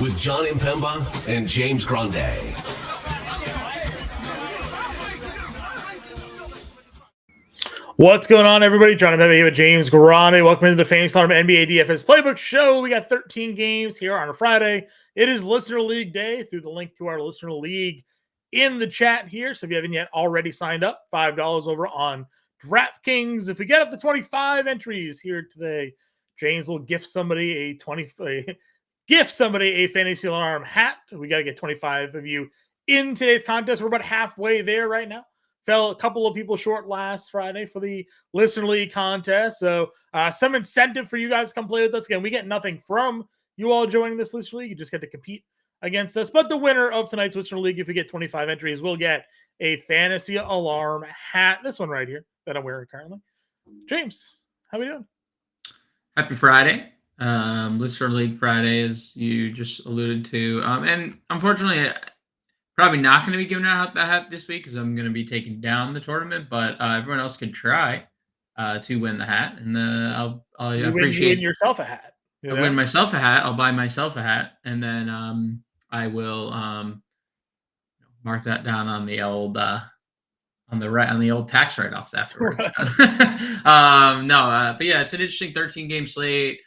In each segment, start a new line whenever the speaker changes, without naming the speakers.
with Jon Impemba and James Grande.
What's going on, everybody? Jon Impemba here with James Grande. Welcome into the Fantasy Farm NBA DFS Playbook Show. We got 13 games here on a Friday. It is Listener League Day through the link to our Listener League in the chat here. So if you haven't yet already signed up, $5 over on DraftKings. If we get up to 25 entries here today, James will gift somebody a Fantasy Alarm hat. We got to get 25 of you in today's contest. We're about halfway there right now. Fell a couple of people short last Friday for the Listener League contest. So some incentive for you guys to come play with us. Again, we get nothing from you all joining this Listener League. You just get to compete against us. But the winner of tonight's Listener League, if we get 25 entries, will get a Fantasy Alarm hat. This one right here that I'm wearing currently. James, how are we doing?
Happy Friday. Listener League Friday, as you just alluded to. And unfortunately, probably not going to be giving out the hat this week because I'm going to be taking down the tournament, but everyone else can try to win the hat. And I'll appreciate
you win yourself a hat.
I win myself a hat. I'll buy myself a hat, and then I will mark that down on the old on the old tax write-offs afterwards. Right. But yeah, it's an interesting 13-game slate.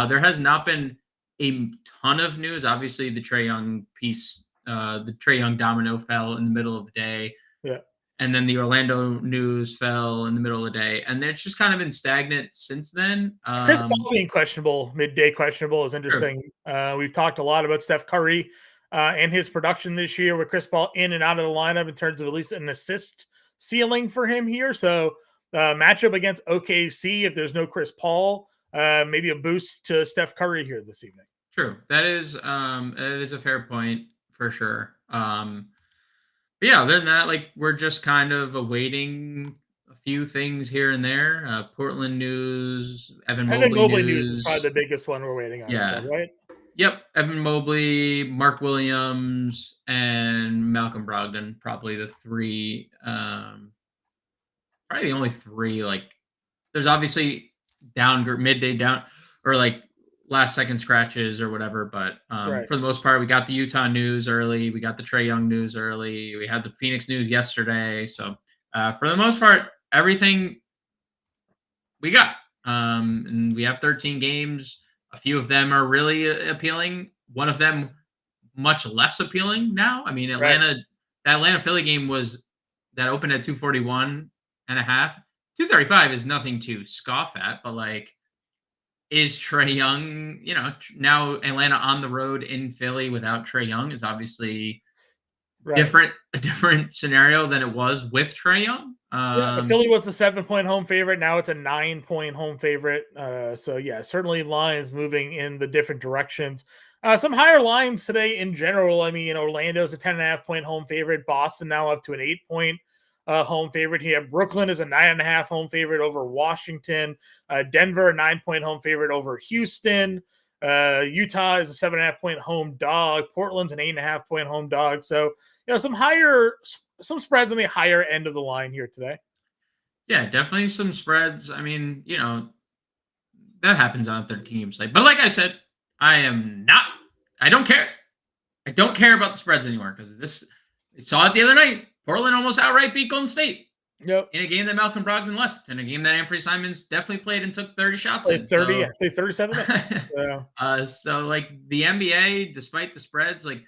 There has not been a ton of news. Obviously, the Trae Young piece, the Trae Young domino fell in the middle of the day.
Yeah.
And then the Orlando news fell in the middle of the day. And it's just kind of been stagnant since then.
Chris Paul being questionable, midday questionable, is interesting. Sure. We've talked a lot about Steph Curry and his production this year with Chris Paul in and out of the lineup in terms of at least an assist ceiling for him here. So matchup against OKC, if there's no Chris Paul, maybe a boost to Steph Curry here this evening.
True. That is a fair point for sure. But yeah, other than that, like we're just kind of awaiting a few things here and there. Portland news, Evan Mobley
news is probably the biggest one we're waiting on.
Yeah.
Still, right?
Yep. Evan Mobley, Mark Williams, and Malcolm Brogdon, probably the three. Probably the only three. Like, there's obviously midday down, or like last second scratches or whatever. But
right.
For the most part, we got the Utah news early. We got the Trae Young news early. We had the Phoenix news yesterday. So for the most part, everything we got. And we have 13 games. A few of them are really appealing. One of them much less appealing now. I mean, that Atlanta-Philly game that opened at 241.5. 235 is nothing to scoff at, but like, is Trae Young, now Atlanta on the road in Philly without Trae Young is obviously a different scenario than it was with Trae Young.
Philly was a 7-point home favorite. Now it's a 9-point home favorite. So yeah, certainly lines moving in the different directions. Some higher lines today in general. I mean, Orlando's a 10.5-point home favorite. Boston now up to an 8-point home favorite here. Brooklyn is a 9.5 home favorite over Washington. Denver, a 9-point home favorite over Houston. Utah is a 7.5-point home dog. Portland's an 8.5-point home dog. So, some spreads on the higher end of the line here today.
Yeah, definitely some spreads. I mean, that happens on a 13-game slate. But like I said, I don't care. I don't care about the spreads anymore because I saw it the other night. Portland almost outright beat Golden State.
Yep.
In a game that Malcolm Brogdon left, in a game that Anthony Simons definitely played and took 30 shots.
Played 37 minutes. Yeah.
So like the NBA, despite the spreads, like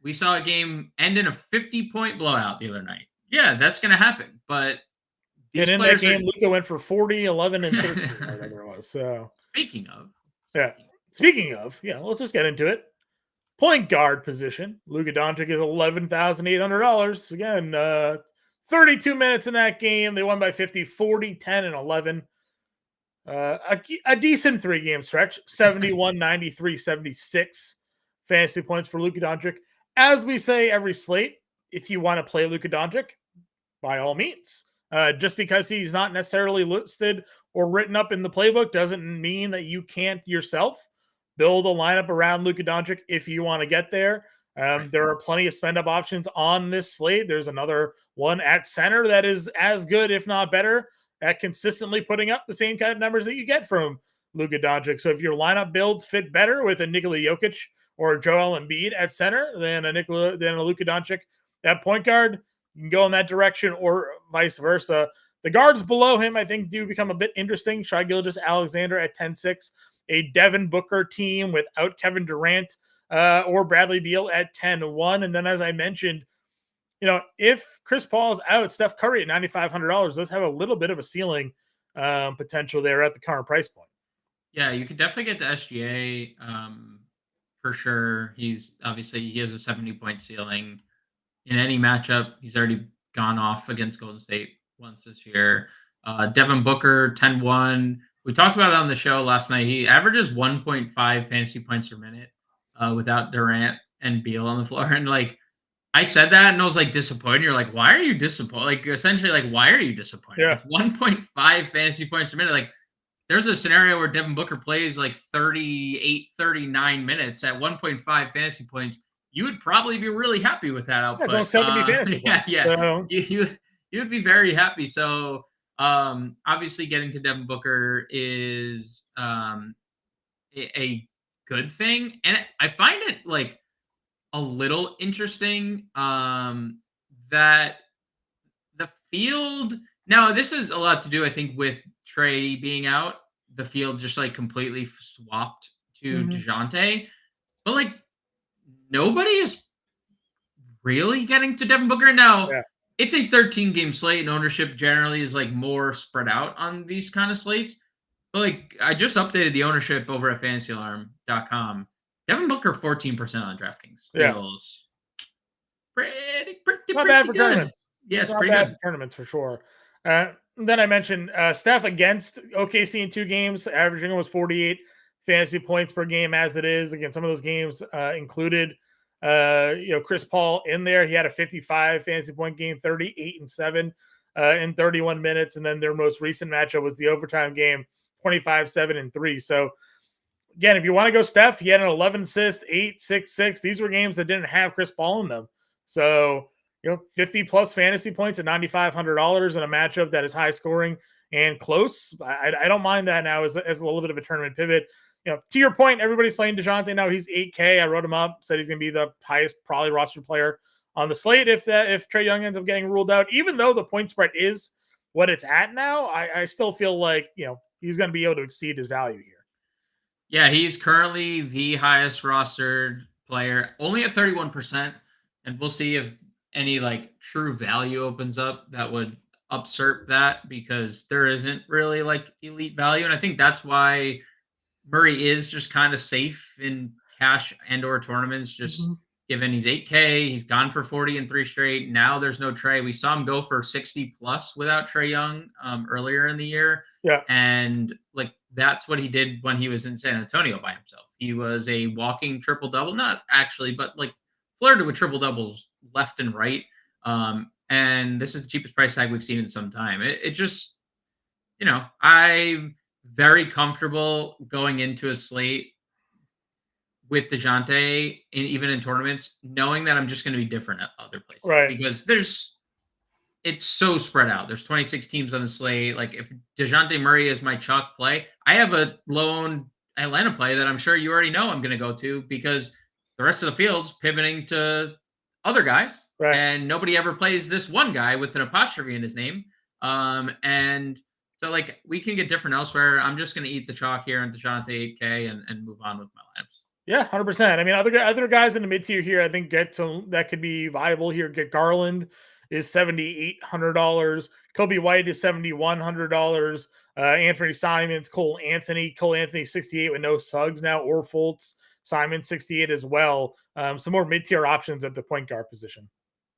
we saw a game end in a 50-point blowout the other night. Yeah, that's going to happen. But
in that game, Luka went for 40, 11, and 13, whatever it was. So
Speaking of,
let's just get into it. Point guard position. Luka Doncic is $11,800. Again, 32 minutes in that game. They won by 50, 40, 10, and 11. A decent 3-game stretch. 71, 93, 76 fantasy points for Luka Doncic. As we say every slate, if you want to play Luka Doncic, by all means. Just because he's not necessarily listed or written up in the playbook doesn't mean that you can't yourself build a lineup around Luka Doncic if you want to get there. There are plenty of spend-up options on this slate. There's another one at center that is as good, if not better, at consistently putting up the same kind of numbers that you get from Luka Doncic. So if your lineup builds fit better with a Nikola Jokic or Joel Embiid at center than a Luka Doncic at point guard. You can go in that direction or vice versa. The guards below him, I think, do become a bit interesting. Shai Gilgeous-Alexander at 10-6, a Devin Booker team without Kevin Durant, or Bradley Beal at 10-1. And then, as I mentioned, if Chris Paul is out, Steph Curry at $9,500 does have a little bit of a ceiling potential there at the current price point.
Yeah, you could definitely get to SGA for sure. He has a 70-point ceiling in any matchup. He's already gone off against Golden State once this year. Devin Booker, 10-1. We talked about it on the show last night. He averages 1.5 fantasy points per minute without Durant and Beal on the floor. And I said that and I was disappointed. You're like, why are you disappointed? Essentially, why are you disappointed?
Yeah.
It's 1.5 fantasy points per minute. There's a scenario where Devin Booker plays 38, 39 minutes at 1.5 fantasy points. You would probably be really happy with that output.
Yeah, 70 fantasy points.
Yeah. So. You would be very happy. So obviously getting to Devin Booker is a good thing. And I find it a little interesting that the field, now this is a lot to do, I think, with Trey being out. The field just completely swapped to DeJounte. But nobody is really getting to Devin Booker. Now, It's a 13-game slate, and ownership generally is more spread out on these kind of slates. But I just updated the ownership over at fantasyalarm.com. Devin Booker 14% on DraftKings. Feels pretty
bad for
good.
Tournaments.
Yeah, it's pretty good.
Tournaments for sure. Then I mentioned Steph against OKC in 2 games, averaging almost 48 fantasy points per game as it is. Again, some of those games included Chris Paul in there. He had a 55 fantasy point game, 38-7 in 31 minutes. And then their most recent matchup was the overtime game, 25-7-3. So again, if you want to go Steph, he had an 11 assist, 8-6-6. These were games that didn't have Chris Paul in them. So 50 plus fantasy points at $9,500 in a matchup that is high scoring and close. I don't mind that now as a little bit of a tournament pivot. To your point, everybody's playing DeJounte now. He's 8K. I wrote him up, said he's going to be the highest probably roster player on the slate if Trae Young ends up getting ruled out. Even though the point spread is what it's at now, I still feel he's going to be able to exceed his value here.
Yeah, he's currently the highest rostered player, only at 31%. And we'll see if any true value opens up that would usurp that, because there isn't really elite value. And I think that's why Murray is just kind of safe in cash and or tournaments, just given he's 8K. He's gone for 40 in 3 straight. Now there's no Trey. We saw him go for 60 plus without Trae Young earlier in the year.
Yeah.
And that's what he did when he was in San Antonio by himself. He was a walking triple-double, not actually, but flirted with triple-doubles left and right. And this is the cheapest price tag we've seen in some time. It just, I'm very comfortable going into a slate with DeJounte, even in tournaments, knowing that I'm just going to be different at other places.
Right.
Because it's so spread out. There's 26 teams on the slate. If DeJounte Murray is my chalk play, I have a lone Atlanta play that I'm sure you already know I'm going to go to, because the rest of the field's pivoting to other guys.
Right.
And nobody ever plays this one guy with an apostrophe in his name. And so we can get different elsewhere. I'm just going to eat the chalk here on DeJounte 8K and move on with my lineups.
Yeah, 100%. I mean, other guys in the mid tier here, I think that could be viable here. Get Garland is $7,800. Kobe White is $7,100. Anthony Simons, Cole Anthony 68 with no Suggs now, or Fultz. Simon 68 as well. Some more mid-tier options at the point guard position.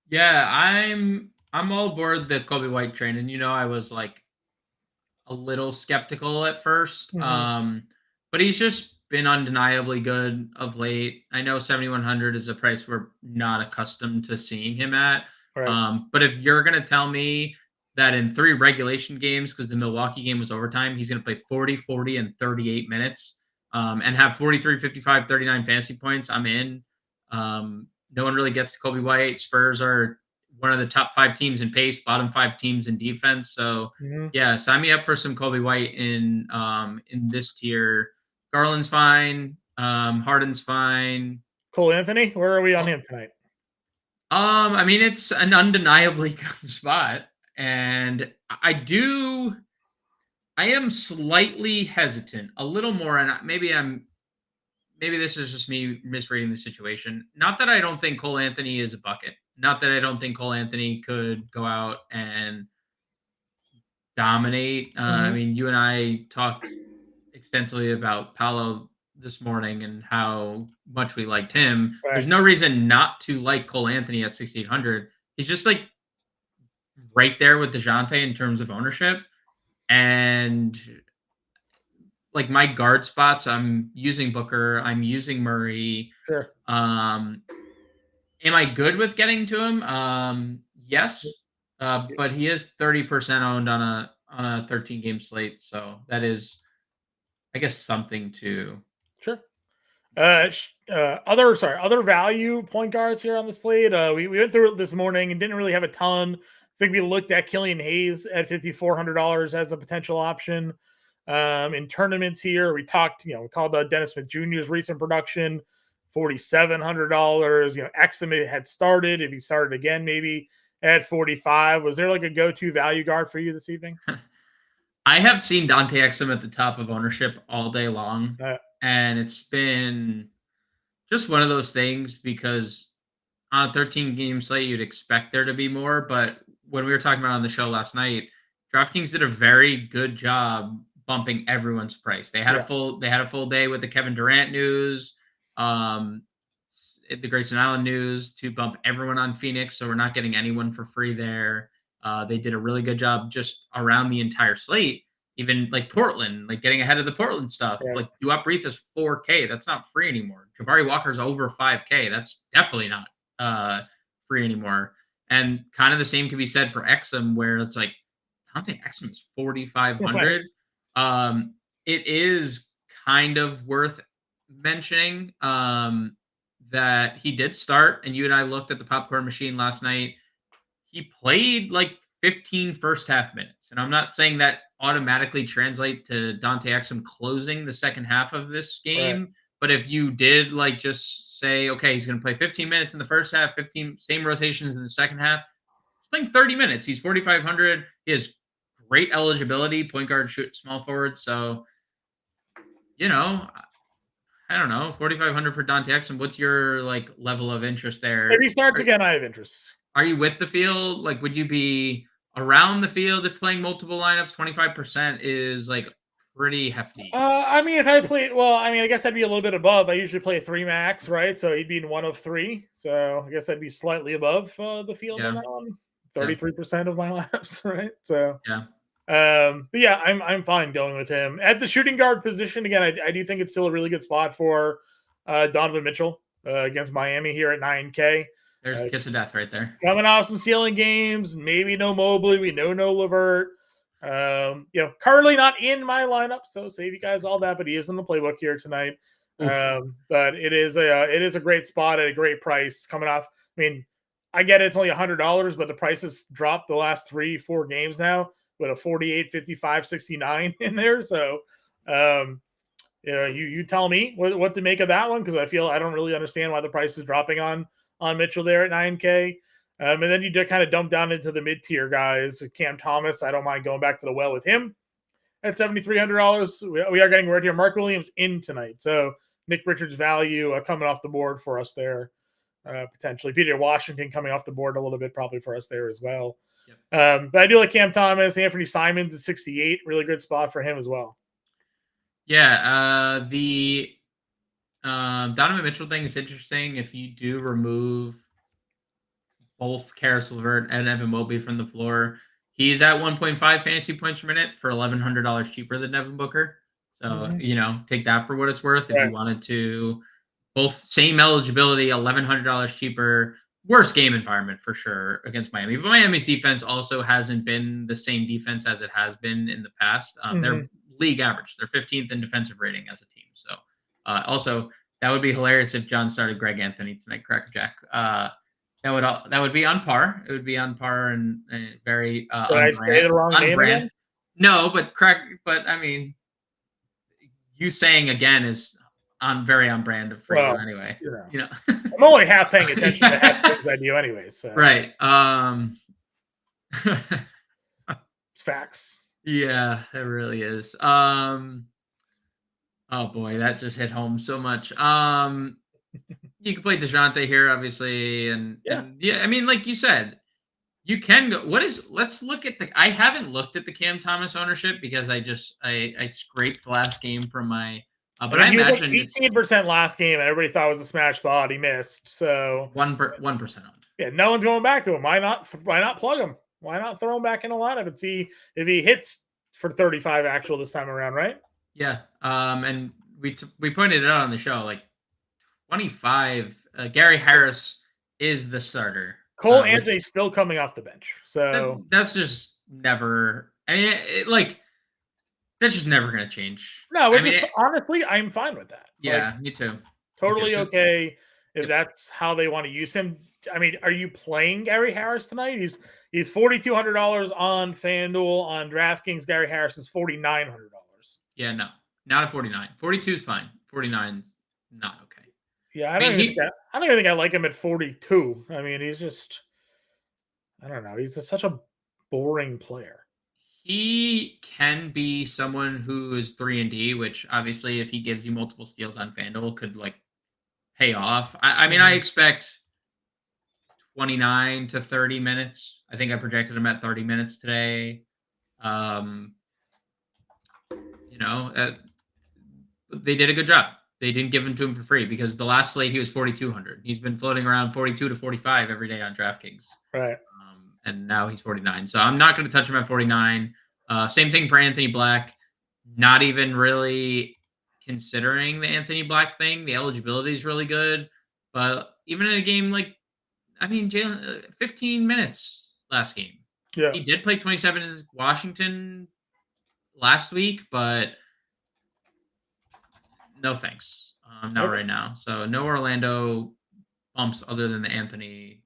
Yeah, I'm all aboard the Kobe White train, and I was a little skeptical at first, but he's just been undeniably good of late. I know 7,100 is a price we're not accustomed to seeing him at, right. But if you're gonna tell me that in 3 regulation games, because the Milwaukee game was overtime, he's gonna play 40, 40, and 38 minutes. And have 43, 55, 39 fantasy points, I'm in. No one really gets to Kobe White. Spurs are one of the top 5 teams in pace, bottom 5 teams in defense. So yeah, sign me up for some Kobe White in this tier. Garland's fine. Harden's fine.
Cole Anthony, where are we on him tonight?
I mean, it's an undeniably good spot, and I am slightly hesitant, a little more, and maybe this is just me misreading the situation. Not that I don't think Cole Anthony is a bucket. Not that I don't think Cole Anthony could go out and dominate. I mean, you and I talked extensively about Paolo this morning and how much we liked him.
Right.
There's no reason not to like Cole Anthony at 6,800. He's just like right there with DeJounte in terms of ownership. And like my guard spots, I'm using Booker, I'm using Murray.
Sure.
Am I good with getting to him? Yes. But he is 30% owned on a 13 game slate, so that is, I guess, something to.
Sure. Other value point guards here on the slate. We went through it this morning and didn't really have a ton. I think we looked at Killian Hayes at $5,400 as a potential option. In tournaments here, we talked, we called Dennis Smith Jr.'s recent production, $4,700. Exum had started. If he started again, maybe at 45. Was there like a go-to value guard for you this evening?
I have seen Dante Exum at the top of ownership all day long, and it's been just one of those things because on a 13 game slate, you'd expect there to be more. But when we were talking about on the show last night, DraftKings did a very good job bumping everyone's price. They had a full day with the Kevin Durant news, the Grayson Allen news to bump everyone on Phoenix. So we're not getting anyone for free there. They did a really good job just around the entire slate, even like Portland, like getting ahead of the Portland stuff. Like Duop Reith is 4K. That's not free anymore. Jabari Walker's over 5K. That's definitely not free anymore. And kind of the same can be said for Exum, where it's like, Dante Exum is 4,500. It is kind of worth mentioning that he did start, and you and I looked at the popcorn machine last night. He played like 15 first half minutes. And I'm not saying that automatically translate to Dante Exum closing the second half of this game. Right. But if you did like just say, okay, he's going to play 15 minutes in the first half, 15 same rotations in the second half, he's playing 30 minutes. He's 4,500. He has great eligibility, point guard, shoot, small forward. So, I don't know, 4,500 for Dante Exum. What's your like level of interest there?
If he starts again, I have interest.
Are you with the field? Like, would you be around the field if playing multiple lineups? 25% is like pretty hefty.
I mean, if I played, I guess I'd be a little bit above. I usually play 3 max, right? So he'd be in 1 of 3. So I guess I'd be slightly above the field on that one. 33% of my lineups, right? So but yeah, I'm fine going with him at the shooting guard position. Again, I do think it's still a really good spot for Donovan Mitchell against Miami here at 9K.
There's the kiss of death right there.
Coming off some ceiling games, maybe no Mobley, we know no LeVert. Currently not in my lineup, so save you guys all that, but he is in the playbook here tonight. But it is a great spot at a great price coming off. I mean, I get it's only $100, but the price has dropped the last 3-4 games now with a 48, 55, 69 in there. So, you tell me what to make of that one, because I don't really understand why the price is dropping on Mitchell there at 9K. And then you kind of dump down into the mid-tier guys. Cam Thomas, I don't mind going back to the well with him at $7,300. We are getting word here. Mark Williams in tonight. So Nick Richards value coming off the board for us there, potentially. Peter Washington coming off the board a little bit probably for us there as well. Yep. But I do like Cam Thomas. Anthony Simons at 68. Really good spot for him as well.
Yeah, the Donovan Mitchell thing is interesting. If you do remove both Karis LeVert and Evan Mobley from the floor, he's at 1.5 fantasy points per minute for $1,100 cheaper than Devin Booker. So, take that for what it's worth. If you wanted to, both same eligibility, $1,100 cheaper, worse game environment for sure against Miami. But Miami's defense also hasn't been the same defense as it has been in the past. They're league average. They're 15th in defensive rating as a team. So, also, that would be hilarious if John started Greg Anthony tonight, Crackerjack. That would be on par. It would be on par and very
Did I say the wrong name again?
No, but I mean, you saying again is very on brand for you anyway. You know,
I'm only half paying attention to half things I do anyway. So
right.
it's facts.
Yeah, it really is. Oh boy, that just hit home so much. You can play DeJounte here, obviously, and I mean, like you said, you can go. Let's look at I haven't looked at the Cam Thomas ownership because I scraped the last game from my. But I
he was
imagine
like 18% last game, and everybody thought it was a smash spot. He missed, so
1% owned.
Yeah, no one's going back to him. Why not plug him? Why not throw him back in a lineup and see if he hits for 35 actual this time around, right?
Yeah. And we pointed it out on the show, like 25. Gary Harris is the starter.
Cole Anthony's still coming off the bench, so
that's just never. I mean, that's just never going to change.
No, honestly, I'm fine with that.
Yeah, me too.
Totally okay if that's how they want to use him. I mean, are you playing Gary Harris tonight? He's $4,200 on FanDuel. On DraftKings, Gary Harris is $4,900.
Yeah, no, not a 49. 42 is fine. 49 is not okay.
Yeah, I don't even think I like him at 42. I mean, he's just, I don't know. He's just such a boring player.
He can be someone who is 3-and-D, which obviously, if he gives you multiple steals on FanDuel, could pay off. I mean, I expect 29 to 30 minutes. I think I projected him at 30 minutes today. They did a good job. They didn't give him to him for free because the last slate he was 4,200. He's been floating around 42 to 45 every day on DraftKings.
Right.
And now he's 49. So I'm not going to touch him at 49. Same thing for Anthony Black. Not even really considering the Anthony Black thing. The eligibility is really good. But even in a game Jalen, 15 minutes last game.
Yeah.
He did play 27 in Washington last week, but no thanks. Not right now. So no Orlando bumps other than the Anthony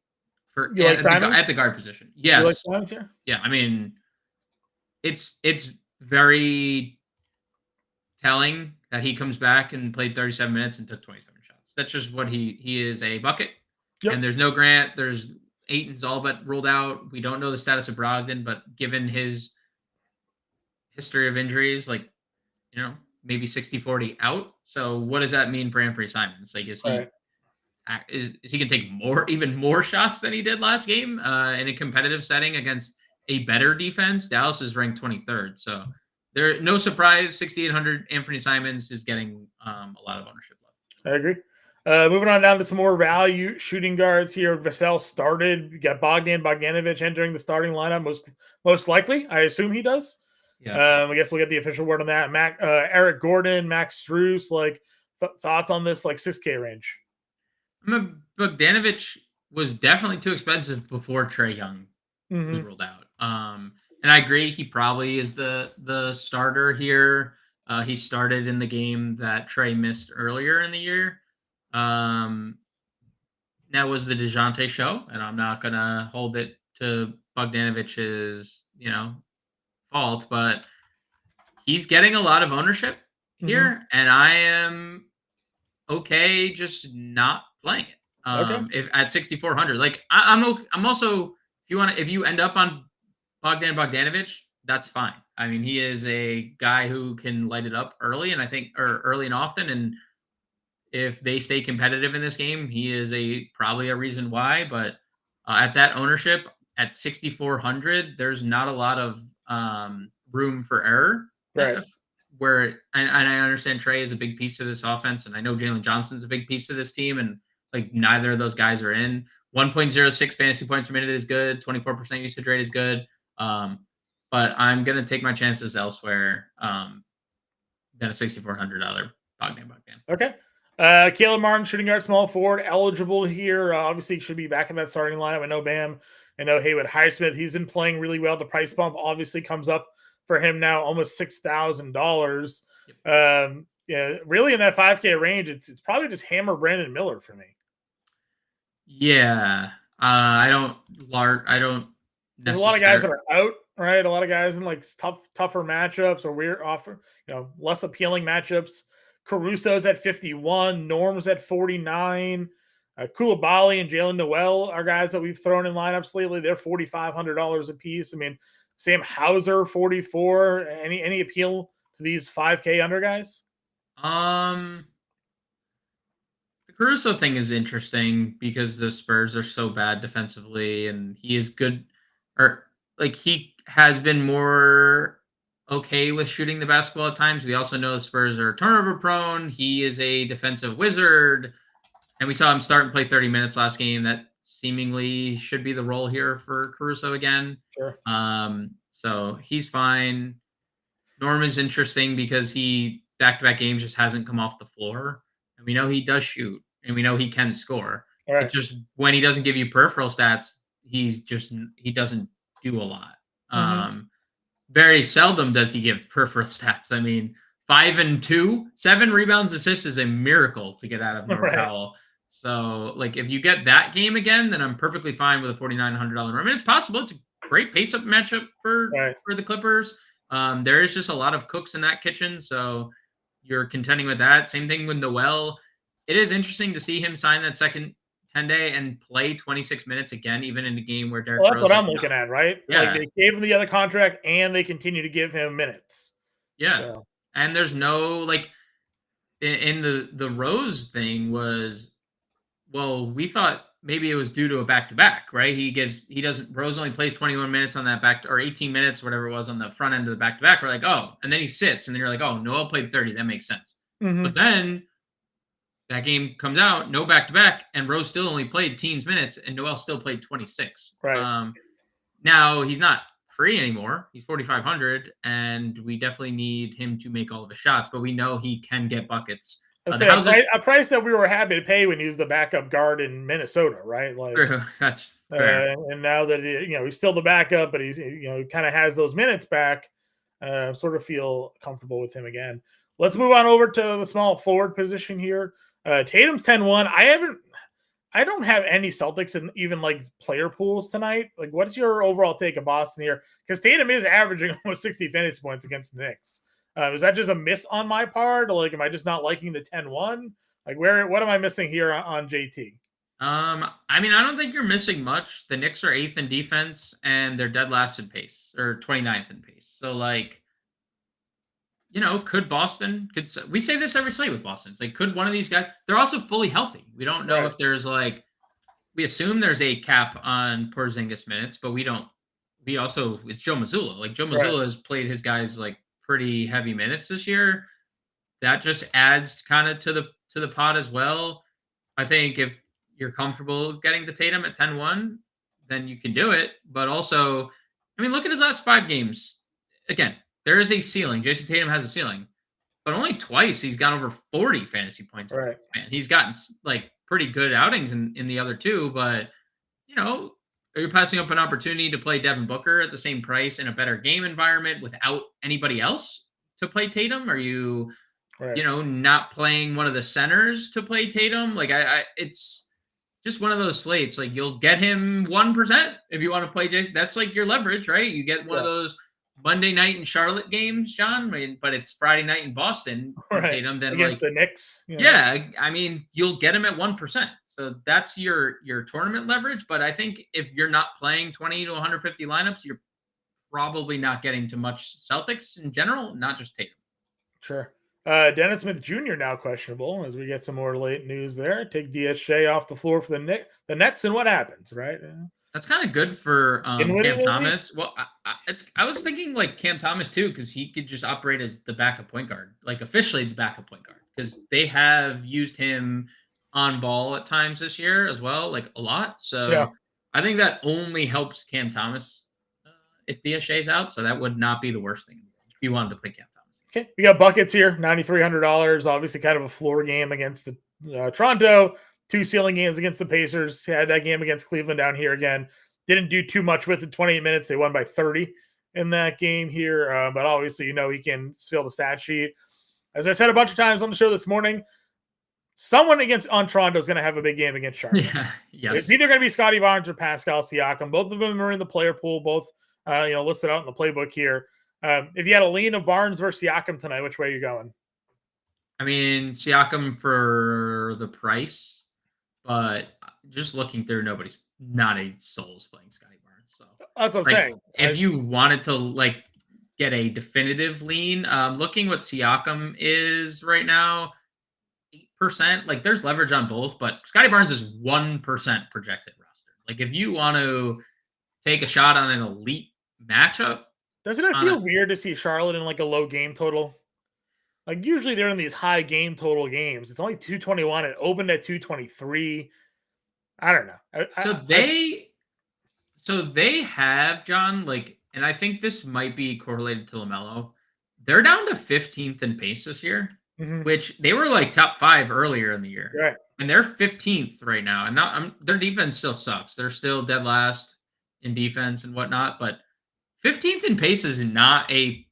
at the guard position. Yes.
You like Simons here?
Yeah. I mean, it's very telling that he comes back and played 37 minutes and took 27 shots. That's just what he is, a bucket. Yep. And there's no Grant. There's Ayton's all but ruled out. We don't know the status of Brogdon, but given his history of injuries, maybe 60-40 out. So what does that mean for Anthony Simons? Is he going to take even more shots than he did last game in a competitive setting against a better defense? Dallas is ranked 23rd. So no surprise, 6,800 Anthony Simons is getting a lot of ownership left.
I agree. Moving on down to some more value shooting guards here. Vassell started. You got Bogdanovic entering the starting lineup. Most likely, I assume he does. Yeah. I guess we'll get the official word on that. Eric Gordon, Max Strus, thoughts on this 6K range?
Bogdanovic was definitely too expensive before Trae Young was ruled out. And I agree, he probably is the starter here. He started in the game that Trae missed earlier in the year. That was the DeJounte show, and I'm not gonna hold it to Bogdanovic's fault, but he's getting a lot of ownership here, and I am okay just not playing it. If at 6,400, I'm also, if you end up on Bogdanovic, that's fine. I mean, he is a guy who can light it up early, and early and often, and if they stay competitive in this game, he is probably a reason why. But at that ownership at 6,400, there's not a lot of room for error.
Right.
And I understand Trae is a big piece of this offense, and I know Jalen Johnson's a big piece of this team, and neither of those guys are in. 1.06 fantasy points per minute is good. 24% usage rate is good. But I'm gonna take my chances elsewhere than a $6,400 Bogdan.
Okay. Caleb Martin, shooting guard, small forward, eligible here. Obviously, should be back in that starting lineup. I know Bam. I know Haywood Highsmith. He's been playing really well. The price bump obviously comes up for him now, almost $6,000. Yeah, really in that 5K range, it's probably just hammer Brandon Miller for me.
Yeah, I don't.
There's a lot of guys that are out, right? A lot of guys in tougher matchups or weird offer, less appealing matchups Caruso's at 51. Norm's at 49. Koulibaly and Jalen Noel are guys that we've thrown in lineups lately. They're $4,500 a piece. I mean, Sam Hauser, 44. Any appeal to these 5K under guys?
The Caruso thing is interesting because the Spurs are so bad defensively, and he is good, or like he has been more okay with shooting the basketball at times. We also know the Spurs are turnover prone. He is a defensive wizard, and we saw him start and play 30 minutes last game. That seemingly should be the role here for Caruso again.
Sure.
So he's fine. Norm is interesting because he back-to-back games just hasn't come off the floor. And we know he does shoot, and we know he can score.
Right.
It's just when he doesn't give you peripheral stats, he doesn't do a lot. Very seldom does he give peripheral stats. I mean, 5 and 2, 7 rebounds, assists is a miracle to get out of Norm Powell. So, like, if you get that game again, then I'm perfectly fine with a $4,900 Norm. And it's possible. It's a great pace-up matchup for the Clippers. There is just a lot of cooks in that kitchen, so you're contending with that. Same thing with Noel. It is interesting to see him sign that second 10-day and play 26 minutes again, even in a game where Derrick Rose
that's what I'm looking at, right?
Yeah.
Like they gave him the other contract, and they continue to give him minutes.
Yeah. So. And there's no, like, in the Rose thing was, well, we thought maybe it was due to a back-to-back, right? Rose only plays 21 minutes on that or 18 minutes, whatever it was on the front end of the back-to-back. We're like, oh, and then he sits, and then you're like, oh, Noel played 30. That makes sense. But then that game comes out, no back-to-back, and Rose still only played teens minutes, and Noel still played 26.
Right.
Now he's not free anymore. He's 4,500, and we definitely need him to make all of his shots, but we know he can get buckets.
A price that we were happy to pay when he was the backup guard in Minnesota, right? Like,
that's fair.
And now that he's still the backup, but he's kind of has those minutes back. Sort of feel comfortable with him again. Let's move on over to the small forward position here. Tatum's 10-1. I don't have any Celtics in even like player pools tonight. Like, what's your overall take of Boston here? Because Tatum is averaging almost 60 fantasy points against the Knicks. Is that just a miss on my part? Or like, am I just not liking the 10-1? Like, what am I missing here on JT?
I mean, I don't think you're missing much. The Knicks are 8th in defense, and they're dead last in pace, or 29th in pace. So, like, could Boston? We say this every slate with Boston. It's like, could one of these guys? They're also fully healthy. We don't know if there's we assume there's a cap on Porzingis minutes, but we don't. We also, it's Joe Mazzulla. Like, Joe Mazzulla has played his guys like pretty heavy minutes this year. That just adds kind of to the pot as well. I think if you're comfortable getting the Tatum at 10-1, then you can do it. But also, I mean, look at his last 5 games. Again, there is a ceiling. Jason Tatum has a ceiling, but only twice he's got over 40 fantasy points.
Right.
Man, he's gotten like pretty good outings in the other 2, but are you passing up an opportunity to play Devin Booker at the same price in a better game environment without anybody else to play Tatum? Are you, not playing one of the centers to play Tatum? Like, it's just one of those slates. Like, you'll get him 1% if you want to play Jason. That's like your leverage, right? You get one of those Monday night in Charlotte games, John, but it's Friday night in Boston. Tatum, then
against the Knicks.
Yeah, I mean, you'll get him at 1%. So that's your tournament leverage. But I think if you're not playing 20 to 150 lineups, you're probably not getting to much Celtics in general, not just Tatum.
Sure. Dennis Smith Jr. now questionable as we get some more late news there. Take DSJ off the floor for the Nets, and what happens, right?
That's kind of good for Cam Thomas. Well, I was thinking like Cam Thomas too, because he could just operate as the backup point guard, like officially the backup point guard, because they have used him on ball at times this year as well, like a lot. So I think that only helps Cam Thomas if DSJ's out. So that would not be the worst thing if you wanted to play Cam Thomas.
Okay, we got buckets here, $9,300. Obviously, kind of a floor game against the Toronto. 2 ceiling games against the Pacers. Had that game against Cleveland down here again. Didn't do too much with it. 28 minutes. They won by 30 in that game here. But obviously, he can fill the stat sheet. As I said a bunch of times on the show this morning, someone on Toronto is going to have a big game against Charlotte.
Yeah, yes.
It's either going to be Scotty Barnes or Pascal Siakam. Both of them are in the player pool. Both, listed out in the playbook here. If you had a lean of Barnes versus Siakam tonight, which way are you going?
I mean, Siakam for the price, but just looking through, not a soul's playing Scotty Barnes. So,
That's what I'm
like,
saying.
if you wanted to like get a definitive lean, looking what Siakam is right now, 8%. Like, there's leverage on both, but Scotty Barnes is 1% projected roster. Like, if you want to take a shot on an elite matchup,
Doesn't it feel weird to see Charlotte in like a low game total? Like usually they're in these high game total games. It's only 221. It opened at 223. I don't know.
So they have, John, like, and I think this might be correlated to LaMelo. They're down to 15th in pace this year, which they were like top 5 earlier in the year.
Right.
And they're 15th right now. And their defense still sucks. They're still dead last in defense and whatnot. But 15th in pace is not a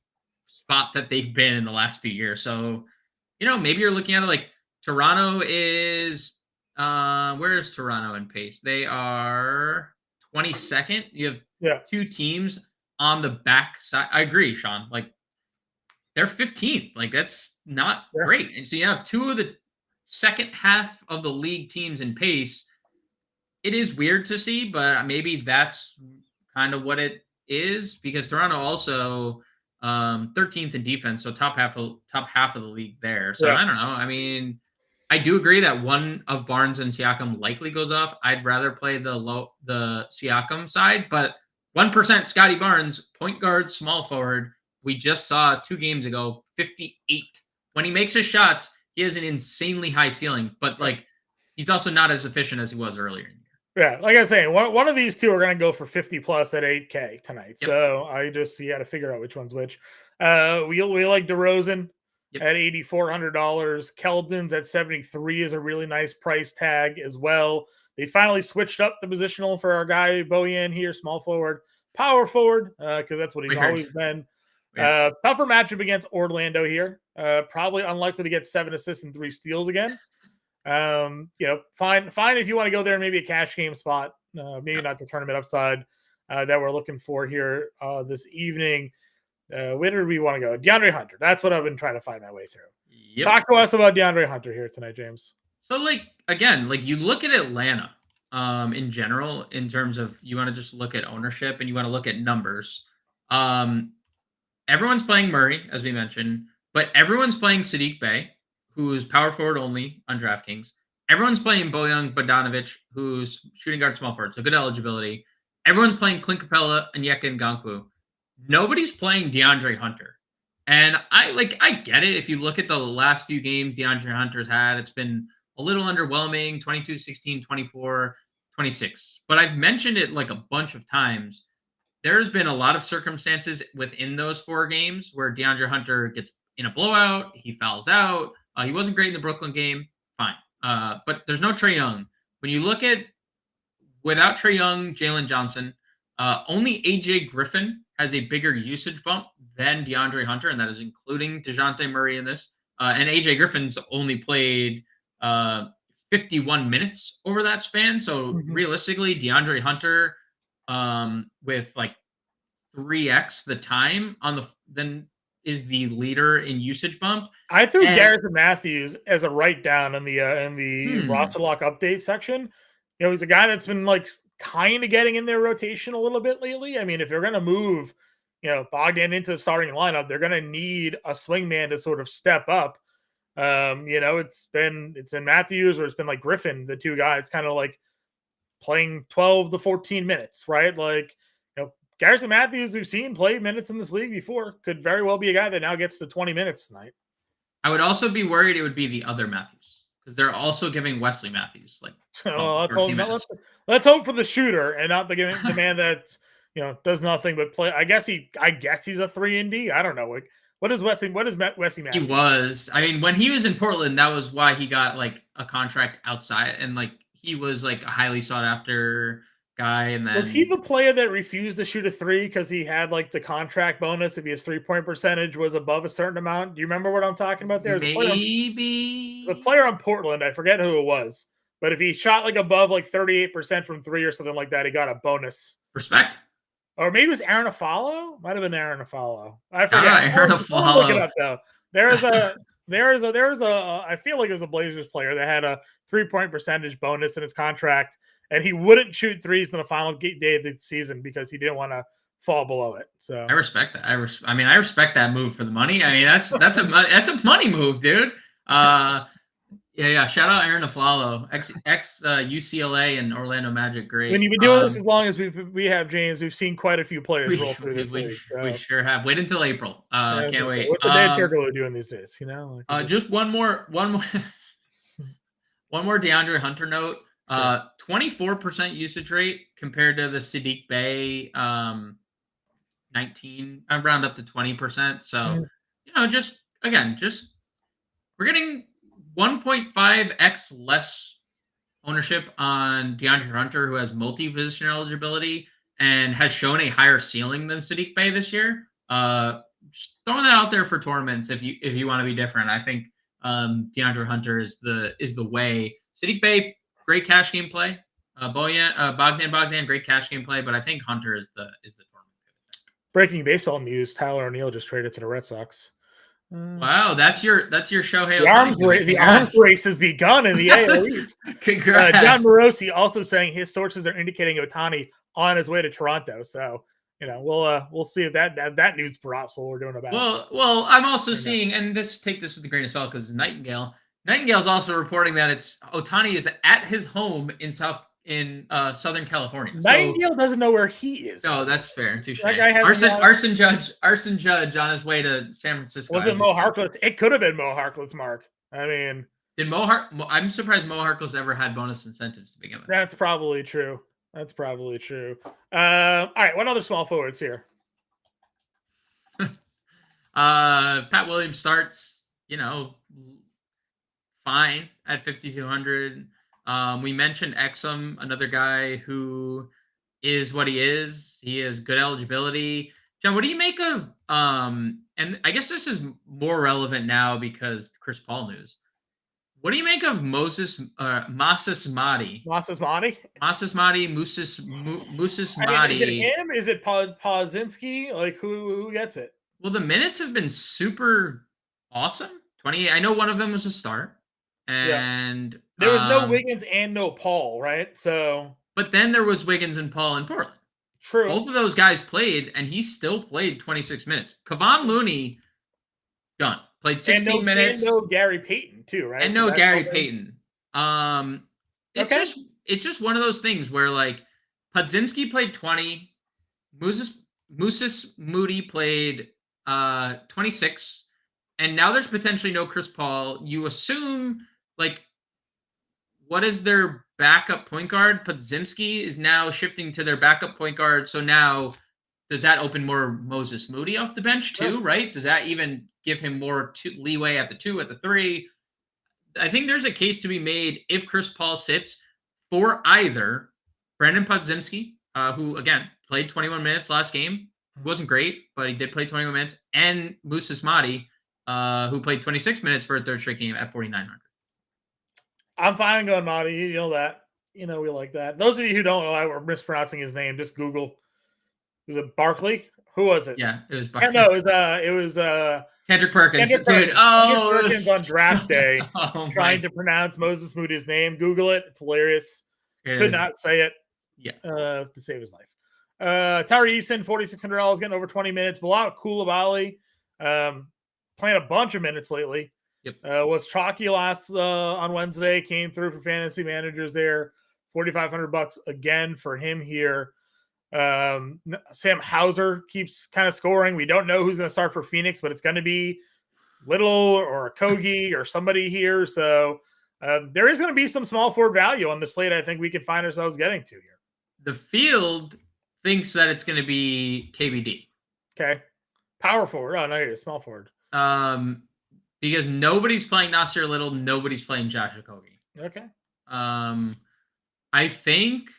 spot that they've been in the last few years. So, maybe you're looking at it like Toronto is, where is Toronto in pace? They are 22nd. You have 2 teams on the back side. I agree, Sean. Like, they're 15th. Like, that's not great. And so you have 2 of the second half of the league teams in pace. It is weird to see, but maybe that's kind of what it is, because Toronto also 13th in defense, so top half of the league there. So I don't know. I mean, I do agree that one of Barnes and Siakam likely goes off. I'd rather play the Siakam side, but 1% Scotty Barnes, point guard, small forward. We just saw 2 games ago, 58. When he makes his shots, he has an insanely high ceiling, but like, he's also not as efficient as he was earlier in the year.
Yeah, like I was saying, one of these two are going to go for 50 plus at 8K tonight. Yep. So you got to figure out which one's which. We like DeRozan at $8,400. Keldon's at 73 is a really nice price tag as well. They finally switched up the positional for our guy Bojan here, small forward, power forward, because that's what he's always been. Tougher matchup against Orlando here. Probably unlikely to get 7 assists and 3 steals again. Fine if you want to go there, maybe a cash game spot, maybe not the tournament upside that we're looking for here this evening. Where do we want to go? DeAndre Hunter. That's what I've been trying to find my way through. Yep. Talk to us about DeAndre Hunter here tonight, James.
So, like, again, like, you look at Atlanta in general, in terms of, you want to just look at ownership and you want to look at numbers. Everyone's playing Murray, as we mentioned, but everyone's playing Sadiq Bey, who's power forward only on DraftKings. Everyone's playing Bojan Bogdanovic, who's shooting guard, small forward, so good eligibility. Everyone's playing Clint Capella and Onyeka Ngakwu. Nobody's playing DeAndre Hunter. And I get it. If you look at the last few games DeAndre Hunter's had, it's been a little underwhelming, 22, 16, 24, 26. But I've mentioned it like a bunch of times. There's been a lot of circumstances within those 4 games where DeAndre Hunter gets in a blowout, he fouls out. He wasn't great in the Brooklyn game. Fine. But there's no Trae Young. When you look at, without Trae Young, Jalen Johnson, only AJ Griffin has a bigger usage bump than DeAndre Hunter, and that is including DeJounte Murray in this. And AJ Griffin's only played 51 minutes over that span. So realistically, DeAndre Hunter with like 3x the time then is the leader in usage bump.
I threw Garrett Matthews as a write down in the roster lock update section. He's a guy that's been like kind of getting in their rotation a little bit lately. I mean, if you're going to move, Bogdan into the starting lineup, they're going to need a swingman to sort of step up. It's been Matthews, or it's been like Griffin, the 2 guys kind of like playing 12 to 14 minutes, right? Like, Garrison Matthews, we've seen play minutes in this league before, could very well be a guy that now gets to 20 minutes tonight.
I would also be worried it would be the other Matthews, because they're also giving Wesley Matthews like
let's hope for the shooter and not the man that does nothing but play. I guess he's a 3-and-D. I don't know. Like, what is Wesley Matthews?
He was. I mean, when he was in Portland, that was why he got like a contract outside, and like he was like a highly sought after guy. And then,
was he the player that refused to shoot a 3 because he had like the contract bonus if his 3-point percentage was above a certain amount? Do you remember what I'm talking about there?
Maybe
there's a player on Portland. I forget who it was, but if he shot like above like 38% from 3 or something like that, he got a bonus.
Respect.
Or maybe it was Aaron Afalo. Might have been Aaron Afalo. I forget.
Aaron Afalo.
Look it up though. There's a There was a I feel like it was a Blazers player that had a 3-point percentage bonus in his contract, and he wouldn't shoot threes in the final day of the season because he didn't want to fall below it. So
I respect that. I respect that move for the money. I mean, that's a money move, dude. Yeah. Shout out Aaron Aflalo, ex UCLA and Orlando Magic. Great.
When you've been doing this as long as we have, James, we've seen quite a few players roll through this league.
We sure have. Wait until April. Can't wait.
What's the Dan Turkoglu doing these days?
Just one more DeAndre Hunter note. 24% usage rate compared to the Sadiq Bey 19. I round up to 20%. So just we're getting 1.5x less ownership on DeAndre Hunter, who has multi-position eligibility and has shown a higher ceiling than Sadiq Bey this year. Just throwing that out there for tournaments if you want to be different. I think DeAndre Hunter is the way. Sadiq Bey, great cash game play. Bogdan, great cash game play, but I think Hunter is the tournament.
Breaking baseball news: Tyler O'Neill just traded to the Red Sox.
Wow, that's your Shohei
Ohtani. The arms race has begun in the AL East.
Congrats.
John Morosi also saying his sources are indicating Ohtani on his way to Toronto. So we'll see if that news drops while we're doing about it.
Well, I'm also seeing, and take this with a grain of salt because Nightingale. Nightingale's also reporting that Ohtani is at his home in Southern California.
Nightingale doesn't know where he is.
No, that's fair. Touche.
Arson
Judge on his way to San Francisco.
Was it Mo Harkless? It could have been Mo Harkless, Mark. I mean,
I'm surprised Mo Harkless ever had bonus incentives to begin with.
That's probably true. All right, what other small forwards here?
Pat Williams starts, fine at 5,200. We mentioned Exum, another guy who is what he is. He has good eligibility. John, what do you make of and I guess this is more relevant now because Chris Paul news. What do you make of Moses Madi?
Moses Madi?
Moses Madi.
Is it him? Is it Podzinski? Like who gets it?
Well, the minutes have been super awesome. 28. I know one of them was a start. And
there was no Wiggins and no Paul, right? So,
but then there was Wiggins and Paul in Portland.
True.
Both of those guys played, and he still played 26 minutes. Kevon Looney, done. Played 16 minutes.
And no Gary Payton too, right?
And no Gary Payton. It's just one of those things where like Podzinski played 20, Moses Moody played 26, and now there's potentially no Chris Paul. You assume like what is their backup point guard? Podzinski is now shifting to their backup point guard. So now does that open more Moses Moody off the bench too, right? Does that even give him more leeway at the 2, at the 3? I think there's a case to be made if Chris Paul sits for either Brandon Podzinski, who again played 21 minutes last game. He wasn't great, but he did play 21 minutes, and Moses Madi, who played 26 minutes for a third straight game at 4,900.
I'm fine going Madi. You know that. We like that. Those of you who don't know, we're mispronouncing his name. Just Google. Was it Barkley? Who was it?
Yeah, it was Barkley.
No, it was
Kendrick Perkins.
Kendrick Perkins on draft day trying to pronounce Moses Moody's name. Google it. It's hilarious. Could not say it.
Yeah.
To save his life. Tari Eason, $4,600, getting over 20 minutes. Bilal Coulibaly, playing a bunch of minutes lately.
Yep.
Was chalky last on Wednesday. Came through for fantasy managers there. $4,500 again for him here. Sam Hauser keeps kind of scoring. We don't know who's going to start for Phoenix, but it's going to be Little or Kogi or somebody here. So there is going to be some small forward value on the slate. I think we can find ourselves getting to here.
The field thinks that it's going to be KBD.
Okay. Power forward. Oh, no, you're a small forward.
Because nobody's playing Nasir Little. Nobody's playing Josh Okogie.
Okay.
I think,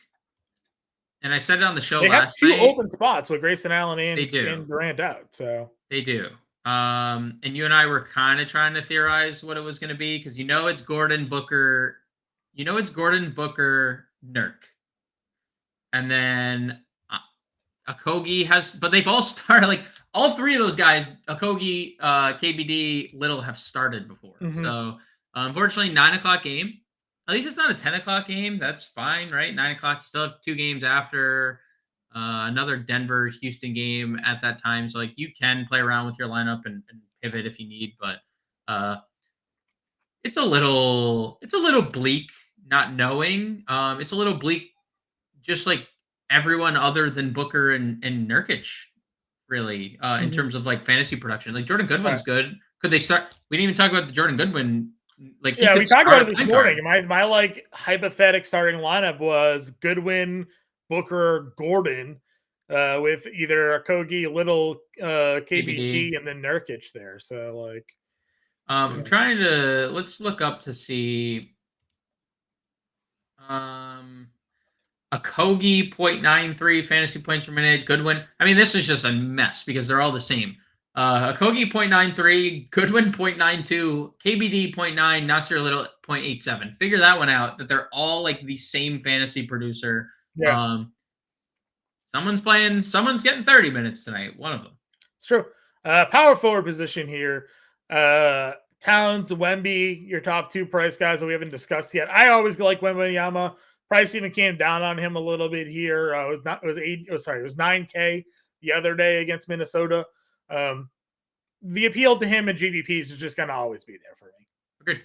and I said it on the show
last night. They have 2 open spots with Grayson Allen and Durant out. So
they do. And you and I were kind of trying to theorize what it was going to be because it's Gordon Booker. Nurk. And then Okogie has, but they've all started, like all three of those guys, Okogie, KBD, Little, have started before.
Mhm.
So unfortunately, 9 o'clock game. At least it's not a 10 o'clock game. That's fine, right? 9 o'clock. You still have 2 games after another Denver Houston game at that time. So like you can play around with your lineup and pivot if you need, but it's a little bleak not knowing. It's a little bleak, just like everyone other than Booker and Nurkic, really, in terms of like fantasy production. Like Jordan Goodwin's good. Could they start? We didn't even talk about the Jordan Goodwin. Like
we talked about it this morning. My like hypothetical starting lineup was Goodwin, Booker, Gordon, with either Okogie, Little, KBD, and then Nurkic there. So like,
I'm trying to let's look up to see. Okogie 0.93 fantasy points per minute. Goodwin. I mean, this is just a mess because they're all the same. Okogie 0.93, Goodwin 0.92, KBD 0.9, Nasir Little 0.87. Figure that one out. That they're all like the same fantasy producer.
yeah,
Someone's getting 30 minutes tonight. One of them.
it's true. Power forward position here. Towns, Wemby, your top 2 price guys that we haven't discussed yet. I always like Wembanyama. Price even came down on him a little bit here. It was 9K the other day against Minnesota. The appeal to him and GPPs is just going to always be there for me.
Agreed.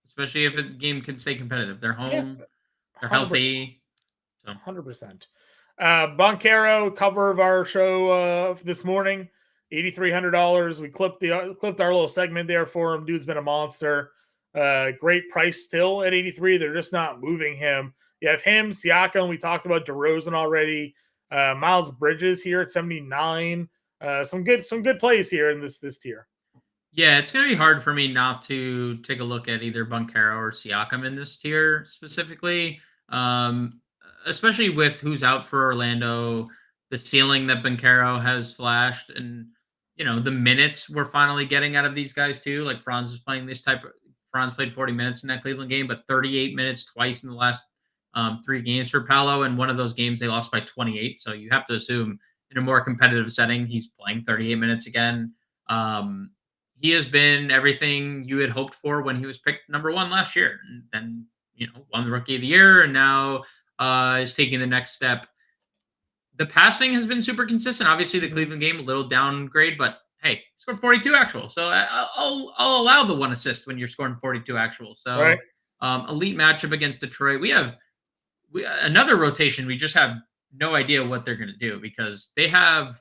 Especially if the game can stay competitive. They're home.
Yeah,
they're healthy. So
100%. Boncaro, cover of our show this morning, $8,300. We clipped our little segment there for him. Dude's been a monster. Great price still at 83. They're just not moving him. You have him, Siakam. We talked about DeRozan already. Miles Bridges here at 79. Some good plays here in this tier.
Yeah, it's going to be hard for me not to take a look at either Boncaro or Siakam in this tier specifically, especially with who's out for Orlando, the ceiling that Boncaro has flashed, and the minutes we're finally getting out of these guys too. Like Franz played 40 minutes in that Cleveland game, but 38 minutes twice in the last 3 games for Paolo, and one of those games they lost by 28. So you have to assume in a more competitive setting, he's playing 38 minutes again. He has been everything you had hoped for when he was picked number 1 last year, and then won the Rookie of the Year, and now is taking the next step. The passing has been super consistent. Obviously, the Cleveland game a little downgrade, but hey, scored 42 actual. So I'll allow the 1 assist when you're scoring 42 actual. So
right.
Elite matchup against Detroit. We have another rotation. We just have no idea what they're going to do because they have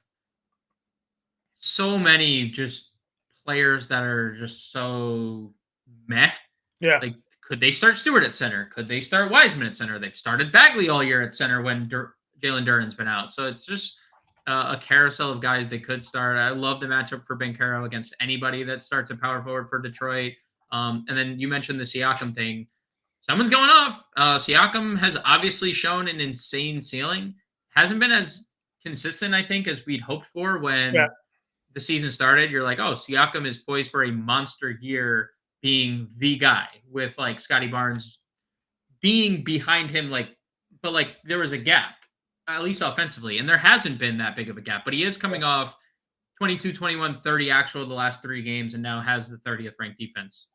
so many just players that are just so meh.
Yeah.
Like, could they start Stewart at center? Could they start Wiseman at center? They've started Bagley all year at center when Jalen Duren's been out. So it's just a carousel of guys they could start. I love the matchup for Boncaro against anybody that starts a power forward for Detroit. And then you mentioned the Siakam thing. Someone's going off. Siakam has obviously shown an insane ceiling. Hasn't been as consistent, I think, as we'd hoped for when the season started. You're like, oh, Siakam is poised for a monster year being the guy with like Scotty Barnes being behind him. But there was a gap, at least offensively. And there hasn't been that big of a gap, but he is coming off 22, 21, 30 actual the last 3 games and now has the 30th ranked defense